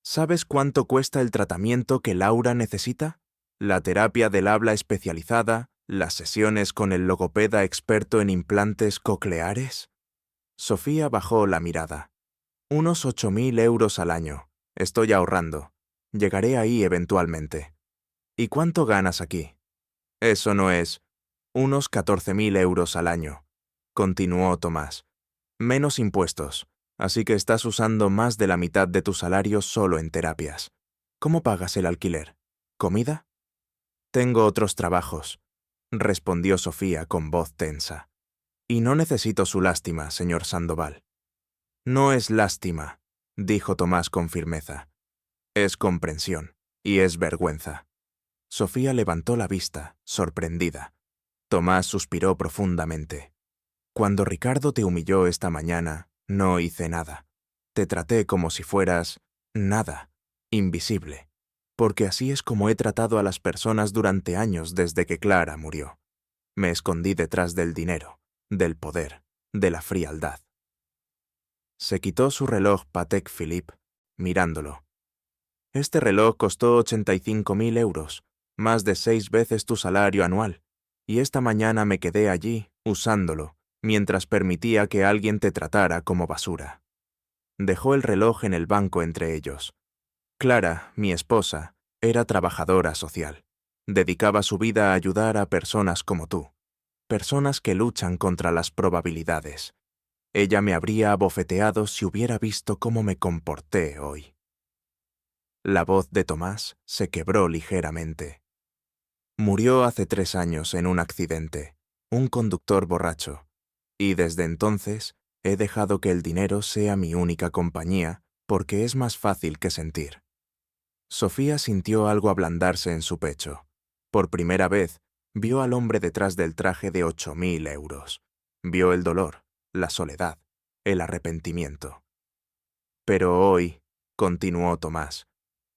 ¿Sabes cuánto cuesta el tratamiento que Laura necesita? La terapia del habla especializada, las sesiones con el logopeda experto en implantes cocleares. Sofía bajó la mirada. Unos 8.000 euros al año. Estoy ahorrando. Llegaré ahí eventualmente. ¿Y cuánto ganas aquí? Eso no es. Unos 14.000 euros al año, continuó Tomás. Menos impuestos, así que estás usando más de la mitad de tu salario solo en terapias. ¿Cómo pagas el alquiler? ¿Comida? Tengo otros trabajos, respondió Sofía con voz tensa. Y no necesito su lástima, señor Sandoval. No es lástima, dijo Tomás con firmeza. Es comprensión, y es vergüenza. Sofía levantó la vista, sorprendida. Tomás suspiró profundamente. Cuando Ricardo te humilló esta mañana, no hice nada. Te traté como si fueras... nada, invisible, porque así es como he tratado a las personas durante años desde que Clara murió. Me escondí detrás del dinero, del poder, de la frialdad. Se quitó su reloj Patek Philippe, mirándolo. Este reloj costó 85.000 euros, más de 6 veces tu salario anual, y esta mañana me quedé allí, usándolo, mientras permitía que alguien te tratara como basura. Dejó el reloj en el banco entre ellos. Clara, mi esposa, era trabajadora social. Dedicaba su vida a ayudar a personas como tú, personas que luchan contra las probabilidades. Ella me habría abofeteado si hubiera visto cómo me comporté hoy. La voz de Tomás se quebró ligeramente. Murió hace 3 años en un accidente, un conductor borracho, y desde entonces he dejado que el dinero sea mi única compañía porque es más fácil que sentir. Sofía sintió algo ablandarse en su pecho. Por primera vez, vio al hombre detrás del traje de 8.000 euros. Vio el dolor, la soledad, el arrepentimiento. Pero hoy, continuó Tomás,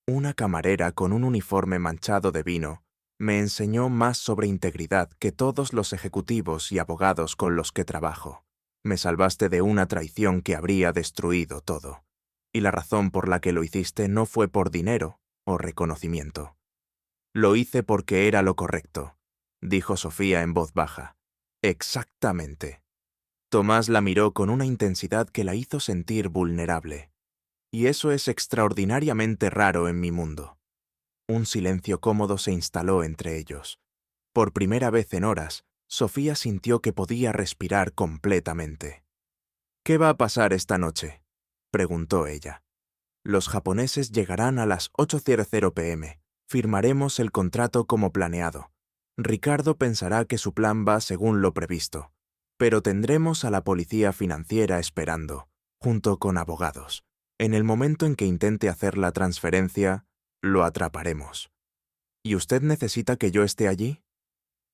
una camarera con un uniforme manchado de vino me enseñó más sobre integridad que todos los ejecutivos y abogados con los que trabajo. Me salvaste de una traición que habría destruido todo. Y la razón por la que lo hiciste no fue por dinero o reconocimiento. Lo hice porque era lo correcto, dijo Sofía en voz baja. Exactamente. Tomás la miró con una intensidad que la hizo sentir vulnerable. Y eso es extraordinariamente raro en mi mundo. Un silencio cómodo se instaló entre ellos. Por primera vez en horas, Sofía sintió que podía respirar completamente. «¿Qué va a pasar esta noche?», preguntó ella. «Los japoneses llegarán a las 8:00 p.m. Firmaremos el contrato como planeado. Ricardo pensará que su plan va según lo previsto, pero tendremos a la policía financiera esperando, junto con abogados. En el momento en que intente hacer la transferencia, lo atraparemos». «¿Y usted necesita que yo esté allí?».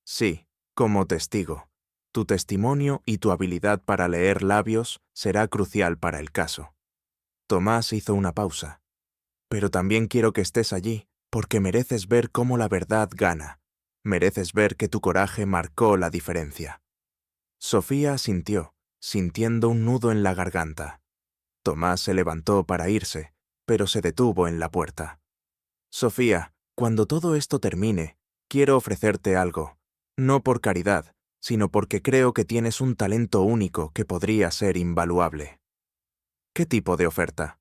«Sí, como testigo. Tu testimonio y tu habilidad para leer labios será crucial para el caso». Tomás hizo una pausa. «Pero también quiero que estés allí, porque mereces ver cómo la verdad gana. Mereces ver que tu coraje marcó la diferencia». Sofía asintió, sintiendo un nudo en la garganta. Tomás se levantó para irse, pero se detuvo en la puerta. «Sofía, cuando todo esto termine, quiero ofrecerte algo. No por caridad, sino porque creo que tienes un talento único que podría ser invaluable». «¿Qué tipo de oferta?».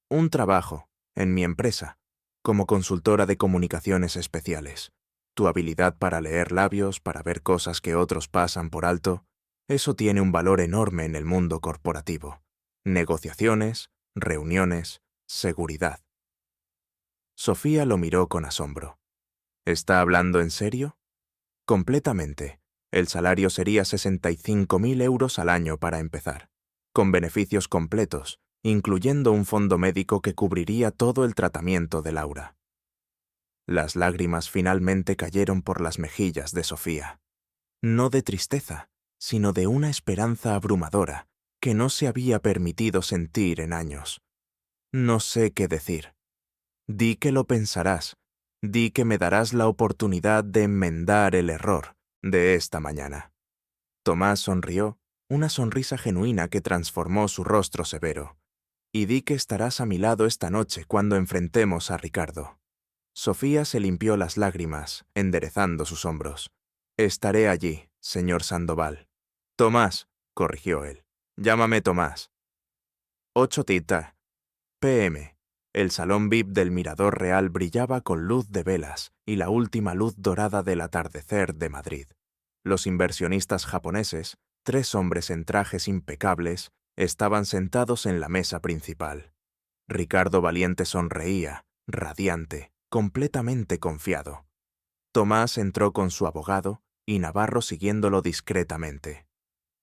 «Un trabajo, en mi empresa, como consultora de comunicaciones especiales. Tu habilidad para leer labios, para ver cosas que otros pasan por alto, eso tiene un valor enorme en el mundo corporativo. Negociaciones, reuniones, seguridad». Sofía lo miró con asombro. «¿Está hablando en serio?». «Completamente. El salario sería 65.000 euros al año para empezar, con beneficios completos, incluyendo un fondo médico que cubriría todo el tratamiento de Laura». Las lágrimas finalmente cayeron por las mejillas de Sofía. No de tristeza, sino de una esperanza abrumadora que no se había permitido sentir en años. «No sé qué decir. Di que lo pensarás. Di que me darás la oportunidad de enmendar el error de esta mañana». Tomás sonrió, una sonrisa genuina que transformó su rostro severo. «Y di que estarás a mi lado esta noche cuando enfrentemos a Ricardo». Sofía se limpió las lágrimas, enderezando sus hombros. «Estaré allí, señor Sandoval». «Tomás», corrigió él. «Llámame Tomás». 8:30 p.m. El salón VIP del Mirador Real brillaba con luz de velas y la última luz dorada del atardecer de Madrid. Los inversionistas japoneses, 3 hombres en trajes impecables, estaban sentados en la mesa principal. Ricardo Valiente sonreía, radiante, completamente confiado. Tomás entró con su abogado y Navarro siguiéndolo discretamente.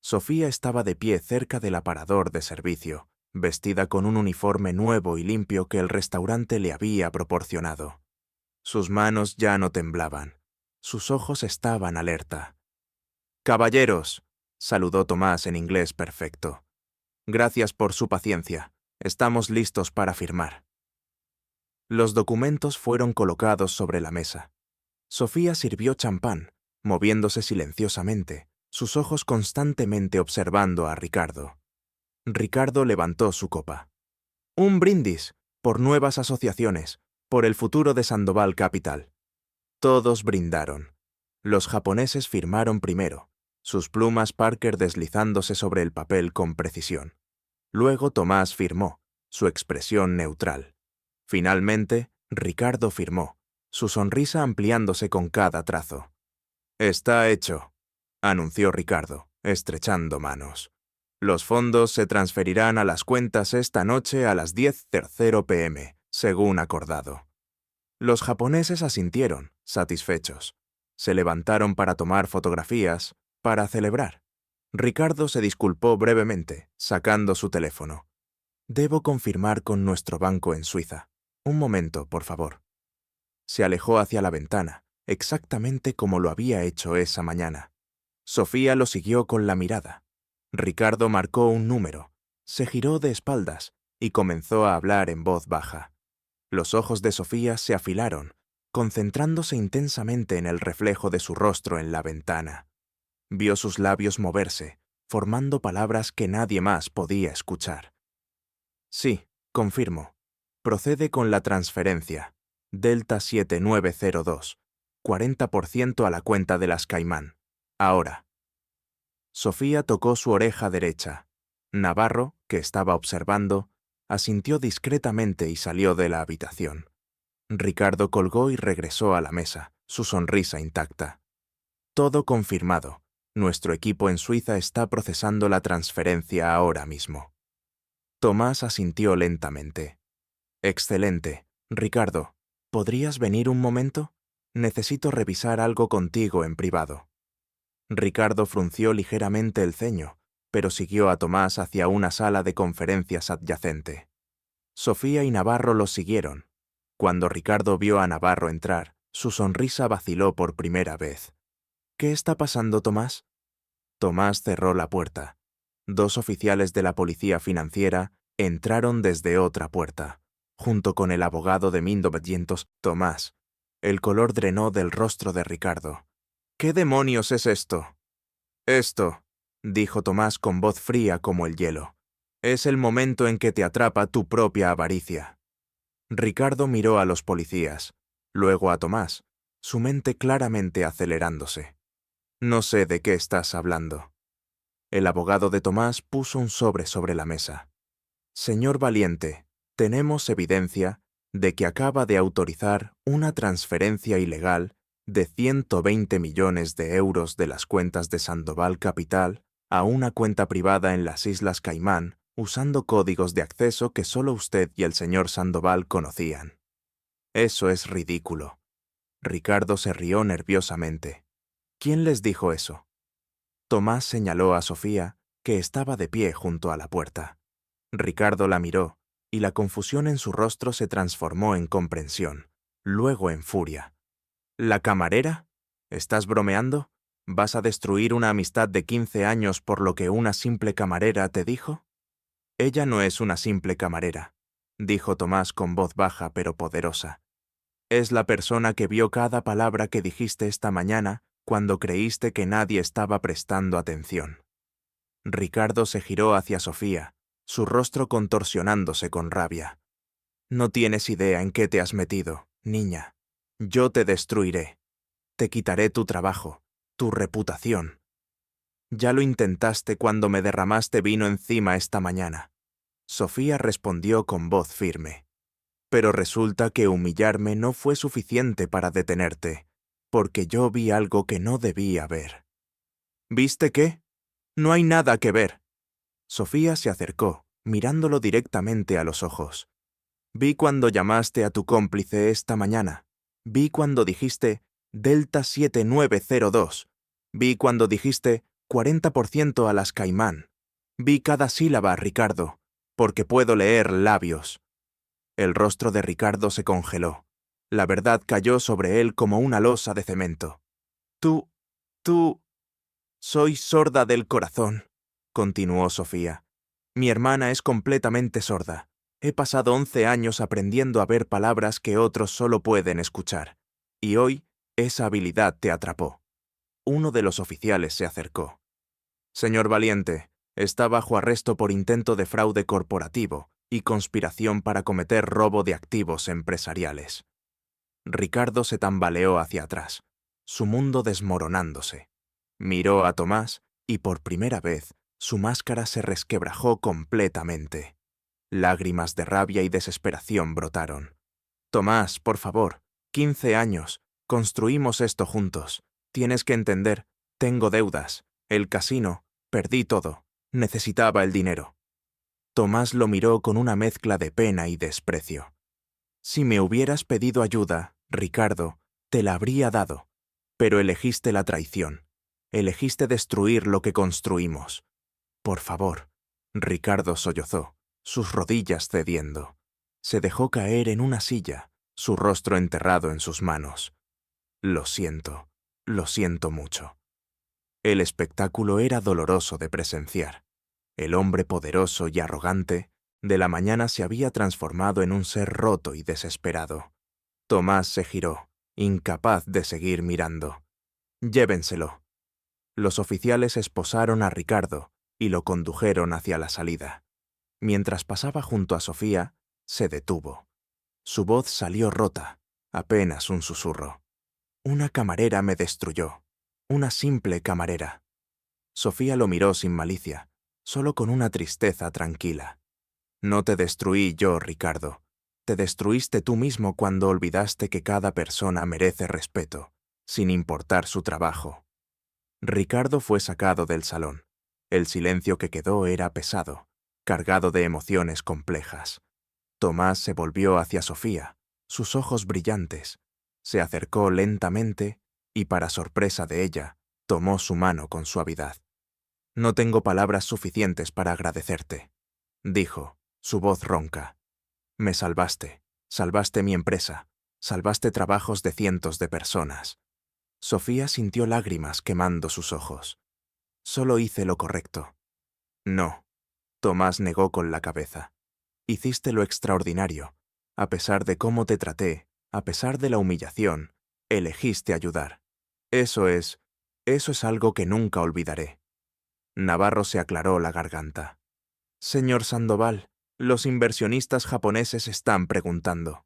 Sofía estaba de pie cerca del aparador de servicio, vestida con un uniforme nuevo y limpio que el restaurante le había proporcionado. Sus manos ya no temblaban. Sus ojos estaban alerta. «Caballeros», saludó Tomás en inglés perfecto. «Gracias por su paciencia. Estamos listos para firmar». Los documentos fueron colocados sobre la mesa. Sofía sirvió champán, moviéndose silenciosamente, sus ojos constantemente observando a Ricardo. Ricardo levantó su copa. «Un brindis, por nuevas asociaciones, por el futuro de Sandoval Capital». Todos brindaron. Los japoneses firmaron primero, sus plumas Parker deslizándose sobre el papel con precisión. Luego Tomás firmó, su expresión neutral. Finalmente, Ricardo firmó, su sonrisa ampliándose con cada trazo. «Está hecho», anunció Ricardo, estrechando manos. «Los fondos se transferirán a las cuentas esta noche a las 10:00 p.m., según acordado». Los japoneses asintieron, satisfechos. Se levantaron para tomar fotografías, para celebrar. Ricardo se disculpó brevemente, sacando su teléfono. «Debo confirmar con nuestro banco en Suiza. Un momento, por favor». Se alejó hacia la ventana, exactamente como lo había hecho esa mañana. Sofía lo siguió con la mirada. Ricardo marcó un número, se giró de espaldas y comenzó a hablar en voz baja. Los ojos de Sofía se afilaron, concentrándose intensamente en el reflejo de su rostro en la ventana. Vio sus labios moverse, formando palabras que nadie más podía escuchar. Sí, confirmo. Procede con la transferencia. Delta 7902. 40% a la cuenta de las Caimán. Ahora. Sofía tocó su oreja derecha. Navarro, que estaba observando, asintió discretamente y salió de la habitación. Ricardo colgó y regresó a la mesa, su sonrisa intacta. Todo confirmado. Nuestro equipo en Suiza está procesando la transferencia ahora mismo. Tomás asintió lentamente. Excelente. Ricardo, ¿podrías venir un momento? Necesito revisar algo contigo en privado. Ricardo frunció ligeramente el ceño, pero siguió a Tomás hacia una sala de conferencias adyacente. Sofía y Navarro los siguieron. Cuando Ricardo vio a Navarro entrar, su sonrisa vaciló por primera vez. ¿Qué está pasando, Tomás? Tomás cerró la puerta. Dos oficiales de la policía financiera entraron desde otra puerta, junto con el abogado de 1900, Tomás. El color drenó del rostro de Ricardo. ¿Qué demonios es esto? Esto, dijo Tomás con voz fría como el hielo, es el momento en que te atrapa tu propia avaricia. Ricardo miró a los policías, luego a Tomás, su mente claramente acelerándose. No sé de qué estás hablando. El abogado de Tomás puso un sobre la mesa. Señor Valiente, tenemos evidencia de que acaba de autorizar una transferencia ilegal de 120 millones de euros de las cuentas de Sandoval Capital a una cuenta privada en las Islas Caimán usando códigos de acceso que solo usted y el señor Sandoval conocían. Eso es ridículo. Ricardo se rió nerviosamente. ¿Quién les dijo eso? Tomás señaló a Sofía, que estaba de pie junto a la puerta. Ricardo la miró, y la confusión en su rostro se transformó en comprensión, luego en furia. ¿La camarera? ¿Estás bromeando? ¿Vas a destruir una amistad de 15 años por lo que una simple camarera te dijo? Ella no es una simple camarera, dijo Tomás con voz baja pero poderosa. Es la persona que vio cada palabra que dijiste esta mañana cuando creíste que nadie estaba prestando atención. Ricardo se giró hacia Sofía, su rostro contorsionándose con rabia. No tienes idea en qué te has metido, niña. Yo te destruiré. Te quitaré tu trabajo, tu reputación. Ya lo intentaste cuando me derramaste vino encima esta mañana. Sofía respondió con voz firme. Pero resulta que humillarme no fue suficiente para detenerte, porque yo vi algo que no debía ver. ¿Viste qué? No hay nada que ver. Sofía se acercó, mirándolo directamente a los ojos. Vi cuando llamaste a tu cómplice esta mañana. Vi cuando dijiste Delta 7902. Vi cuando dijiste 40% a las Caimán. Vi cada sílaba, Ricardo, porque puedo leer labios. El rostro de Ricardo se congeló. La verdad cayó sobre él como una losa de cemento. Tú... Soy sorda del corazón, continuó Sofía. Mi hermana es completamente sorda. He pasado 11 años aprendiendo a ver palabras que otros solo pueden escuchar. Y hoy esa habilidad te atrapó. Uno de los oficiales se acercó. Señor Valiente, está bajo arresto por intento de fraude corporativo y conspiración para cometer robo de activos empresariales. Ricardo se tambaleó hacia atrás, su mundo desmoronándose. Miró a Tomás y por primera vez su máscara se resquebrajó completamente. Lágrimas de rabia y desesperación brotaron. Tomás, por favor, 15 años, construimos esto juntos. Tienes que entender, tengo deudas, el casino, perdí todo, necesitaba el dinero. Tomás lo miró con una mezcla de pena y desprecio. Si me hubieras pedido ayuda, Ricardo, te la habría dado, pero elegiste la traición. Elegiste destruir lo que construimos. Por favor, Ricardo sollozó, sus rodillas cediendo. Se dejó caer en una silla, su rostro enterrado en sus manos. Lo siento mucho. El espectáculo era doloroso de presenciar. El hombre poderoso y arrogante de la mañana se había transformado en un ser roto y desesperado. Tomás se giró, incapaz de seguir mirando. Llévenselo. Los oficiales esposaron a Ricardo y lo condujeron hacia la salida. Mientras pasaba junto a Sofía, se detuvo. Su voz salió rota, apenas un susurro. Una camarera me destruyó. Una simple camarera. Sofía lo miró sin malicia, solo con una tristeza tranquila. No te destruí yo, Ricardo. Te destruiste tú mismo cuando olvidaste que cada persona merece respeto, sin importar su trabajo. Ricardo fue sacado del salón. El silencio que quedó era pesado, cargado de emociones complejas. Tomás se volvió hacia Sofía, sus ojos brillantes. Se acercó lentamente y, para sorpresa de ella, tomó su mano con suavidad. «No tengo palabras suficientes para agradecerte», dijo, su voz ronca. «Me salvaste, salvaste mi empresa, salvaste trabajos de cientos de personas». Sofía sintió lágrimas quemando sus ojos. «Solo hice lo correcto». «No», Tomás negó con la cabeza. «Hiciste lo extraordinario. A pesar de cómo te traté, a pesar de la humillación, elegiste ayudar. Eso es algo que nunca olvidaré». Navarro se aclaró la garganta. «Señor Sandoval, los inversionistas japoneses están preguntando».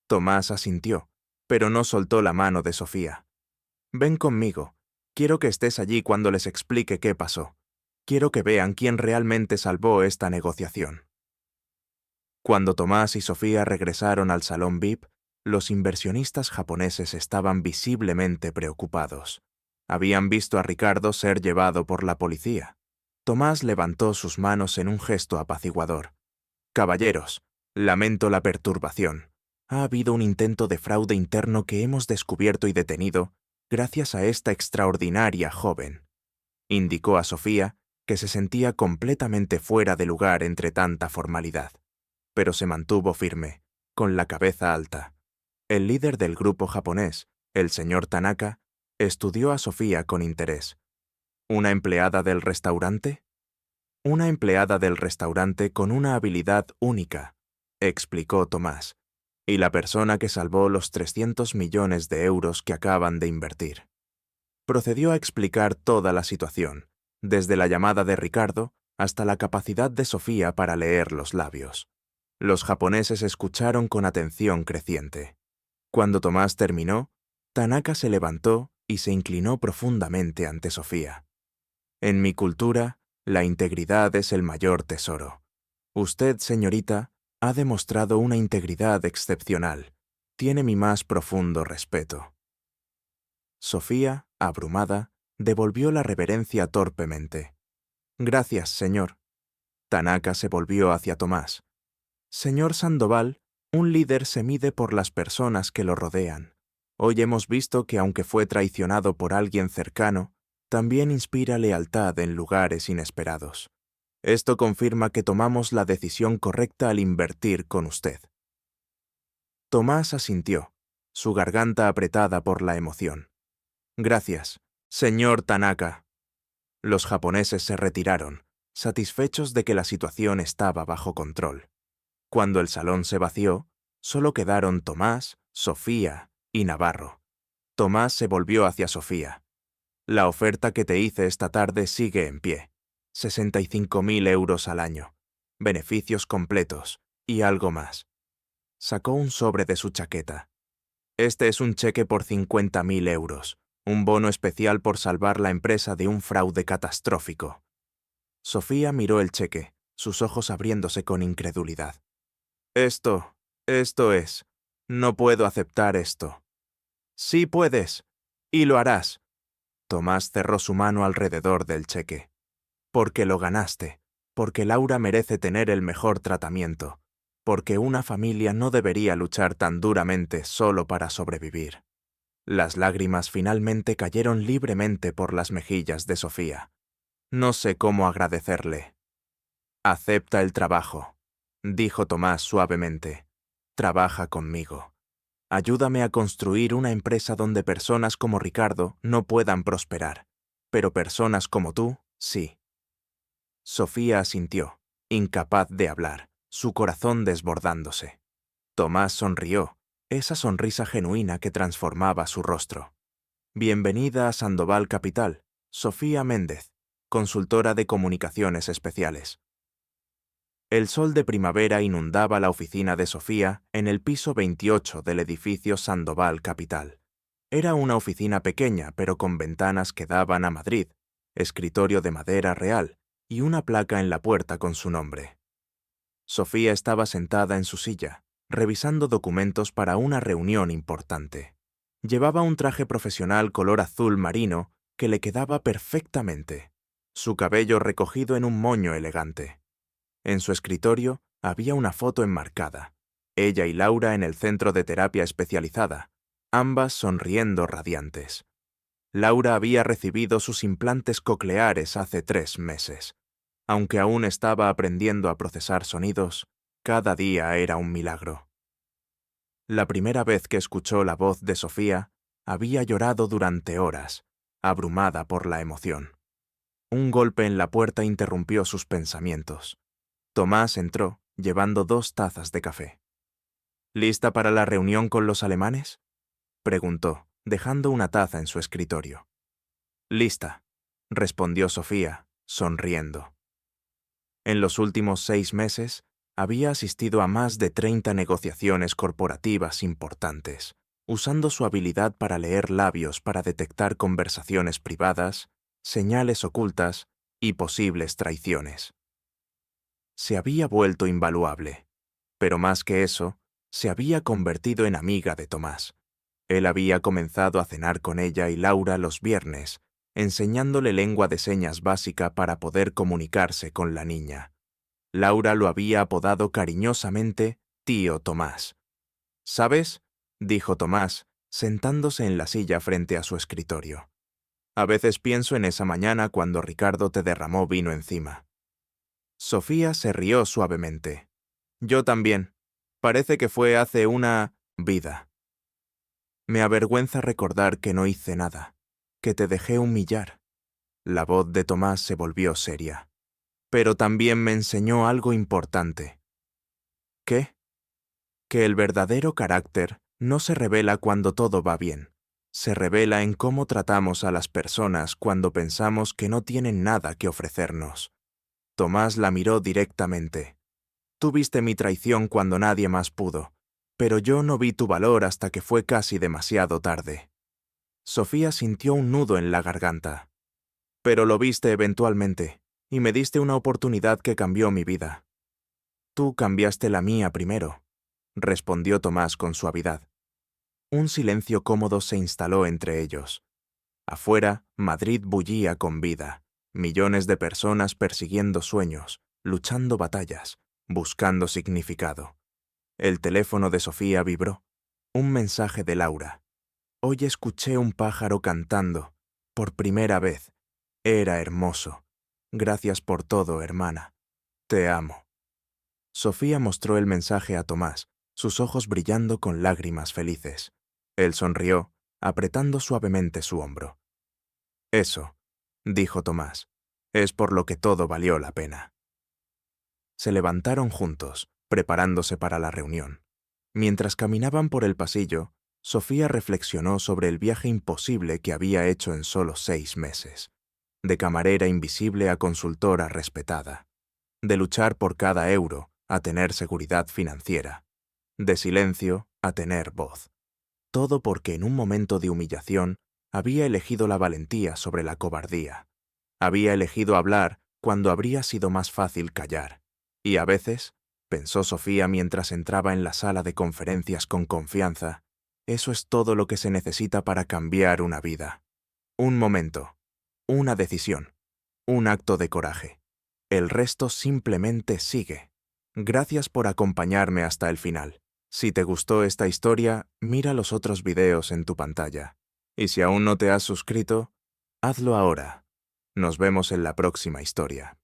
Tomás asintió, pero no soltó la mano de Sofía. «Ven conmigo. Quiero que estés allí cuando les explique qué pasó. Quiero que vean quién realmente salvó esta negociación». Cuando Tomás y Sofía regresaron al salón VIP, los inversionistas japoneses estaban visiblemente preocupados. Habían visto a Ricardo ser llevado por la policía. Tomás levantó sus manos en un gesto apaciguador. «Caballeros, lamento la perturbación. Ha habido un intento de fraude interno que hemos descubierto y detenido gracias a esta extraordinaria joven», indicó a Sofía, que se sentía completamente fuera de lugar entre tanta formalidad. Pero se mantuvo firme, con la cabeza alta. El líder del grupo japonés, el señor Tanaka, estudió a Sofía con interés. «¿Una empleada del restaurante?» «Una empleada del restaurante con una habilidad única», explicó Tomás, «y la persona que salvó los 300 millones de euros que acaban de invertir». Procedió a explicar toda la situación, desde la llamada de Ricardo hasta la capacidad de Sofía para leer los labios. Los japoneses escucharon con atención creciente. Cuando Tomás terminó, Tanaka se levantó y se inclinó profundamente ante Sofía. «En mi cultura, la integridad es el mayor tesoro. Usted, señorita, ha demostrado una integridad excepcional. Tiene mi más profundo respeto». Sofía, abrumada, devolvió la reverencia torpemente. «Gracias, señor». Tanaka se volvió hacia Tomás. «Señor Sandoval, un líder se mide por las personas que lo rodean. Hoy hemos visto que aunque fue traicionado por alguien cercano, también inspira lealtad en lugares inesperados. Esto confirma que tomamos la decisión correcta al invertir con usted». Tomás asintió, su garganta apretada por la emoción. «Gracias, señor Tanaka». Los japoneses se retiraron, satisfechos de que la situación estaba bajo control. Cuando el salón se vació, solo quedaron Tomás, Sofía y Navarro. Tomás se volvió hacia Sofía. «La oferta que te hice esta tarde sigue en pie. 65.000 euros al año, beneficios completos y algo más». Sacó un sobre de su chaqueta. «Este es un cheque por 50.000 euros, un bono especial por salvar la empresa de un fraude catastrófico». Sofía miró el cheque, sus ojos abriéndose con incredulidad. Esto es. No puedo aceptar esto». «Sí puedes, y lo harás». Tomás cerró su mano alrededor del cheque. «Porque lo ganaste, porque Laura merece tener el mejor tratamiento, porque una familia no debería luchar tan duramente solo para sobrevivir». Las lágrimas finalmente cayeron libremente por las mejillas de Sofía. «No sé cómo agradecerle». «Acepta el trabajo», dijo Tomás suavemente. «Trabaja conmigo. Ayúdame a construir una empresa donde personas como Ricardo no puedan prosperar, pero personas como tú, sí». Sofía asintió, incapaz de hablar, su corazón desbordándose. Tomás sonrió, esa sonrisa genuina que transformaba su rostro. «Bienvenida a Sandoval Capital, Sofía Méndez», consultora de comunicaciones especiales. El sol de primavera inundaba la oficina de Sofía en el piso 28 del edificio Sandoval Capital. Era una oficina pequeña, pero con ventanas que daban a Madrid, escritorio de madera real y una placa en la puerta con su nombre. Sofía estaba sentada en su silla, revisando documentos para una reunión importante. Llevaba un traje profesional color azul marino que le quedaba perfectamente, su cabello recogido en un moño elegante. En su escritorio había una foto enmarcada, ella y Laura en el centro de terapia especializada, ambas sonriendo radiantes. Laura había recibido sus implantes cocleares hace 3 meses. Aunque aún estaba aprendiendo a procesar sonidos, cada día era un milagro. La primera vez que escuchó la voz de Sofía, había llorado durante horas, abrumada por la emoción. Un golpe en la puerta interrumpió sus pensamientos. Tomás entró, llevando 2 tazas de café. ¿Lista para la reunión con los alemanes?, preguntó, dejando una taza en su escritorio. Lista, respondió Sofía, sonriendo. En los últimos 6 meses, había asistido a más de 30 negociaciones corporativas importantes, usando su habilidad para leer labios para detectar conversaciones privadas, señales ocultas y posibles traiciones. Se había vuelto invaluable, pero más que eso, se había convertido en amiga de Tomás. Él había comenzado a cenar con ella y Laura los viernes, enseñándole lengua de señas básica para poder comunicarse con la niña. Laura lo había apodado cariñosamente Tío Tomás. ¿Sabes?, dijo Tomás, sentándose en la silla frente a su escritorio. A veces pienso en esa mañana cuando Ricardo te derramó vino encima. Sofía se rió suavemente. Yo también. Parece que fue hace una vida. Me avergüenza recordar que no hice nada, que te dejé humillar. La voz de Tomás se volvió seria. Pero también me enseñó algo importante. ¿Qué? Que el verdadero carácter no se revela cuando todo va bien. Se revela en cómo tratamos a las personas cuando pensamos que no tienen nada que ofrecernos. Tomás la miró directamente. Tú viste mi traición cuando nadie más pudo, pero yo no vi tu valor hasta que fue casi demasiado tarde. Sofía sintió un nudo en la garganta. Pero lo viste eventualmente, y me diste una oportunidad que cambió mi vida. Tú cambiaste la mía primero, respondió Tomás con suavidad. Un silencio cómodo se instaló entre ellos. Afuera, Madrid bullía con vida, millones de personas persiguiendo sueños, luchando batallas, buscando significado. El teléfono de Sofía vibró. Un mensaje de Laura. Hoy escuché un pájaro cantando. Por primera vez. Era hermoso. Gracias por todo, hermana. Te amo. Sofía mostró el mensaje a Tomás, sus ojos brillando con lágrimas felices. Él sonrió, apretando suavemente su hombro. Eso, dijo Tomás, es por lo que todo valió la pena. Se levantaron juntos, preparándose para la reunión. Mientras caminaban por el pasillo, Sofía reflexionó sobre el viaje imposible que había hecho en solo 6 meses. De camarera invisible a consultora respetada. De luchar por cada euro a tener seguridad financiera. De silencio a tener voz. Todo porque en un momento de humillación había elegido la valentía sobre la cobardía. Había elegido hablar cuando habría sido más fácil callar. Y a veces, pensó Sofía mientras entraba en la sala de conferencias con confianza, eso es todo lo que se necesita para cambiar una vida. Un momento, una decisión, un acto de coraje. El resto simplemente sigue. Gracias por acompañarme hasta el final. Si te gustó esta historia, mira los otros videos en tu pantalla. Y si aún no te has suscrito, hazlo ahora. Nos vemos en la próxima historia.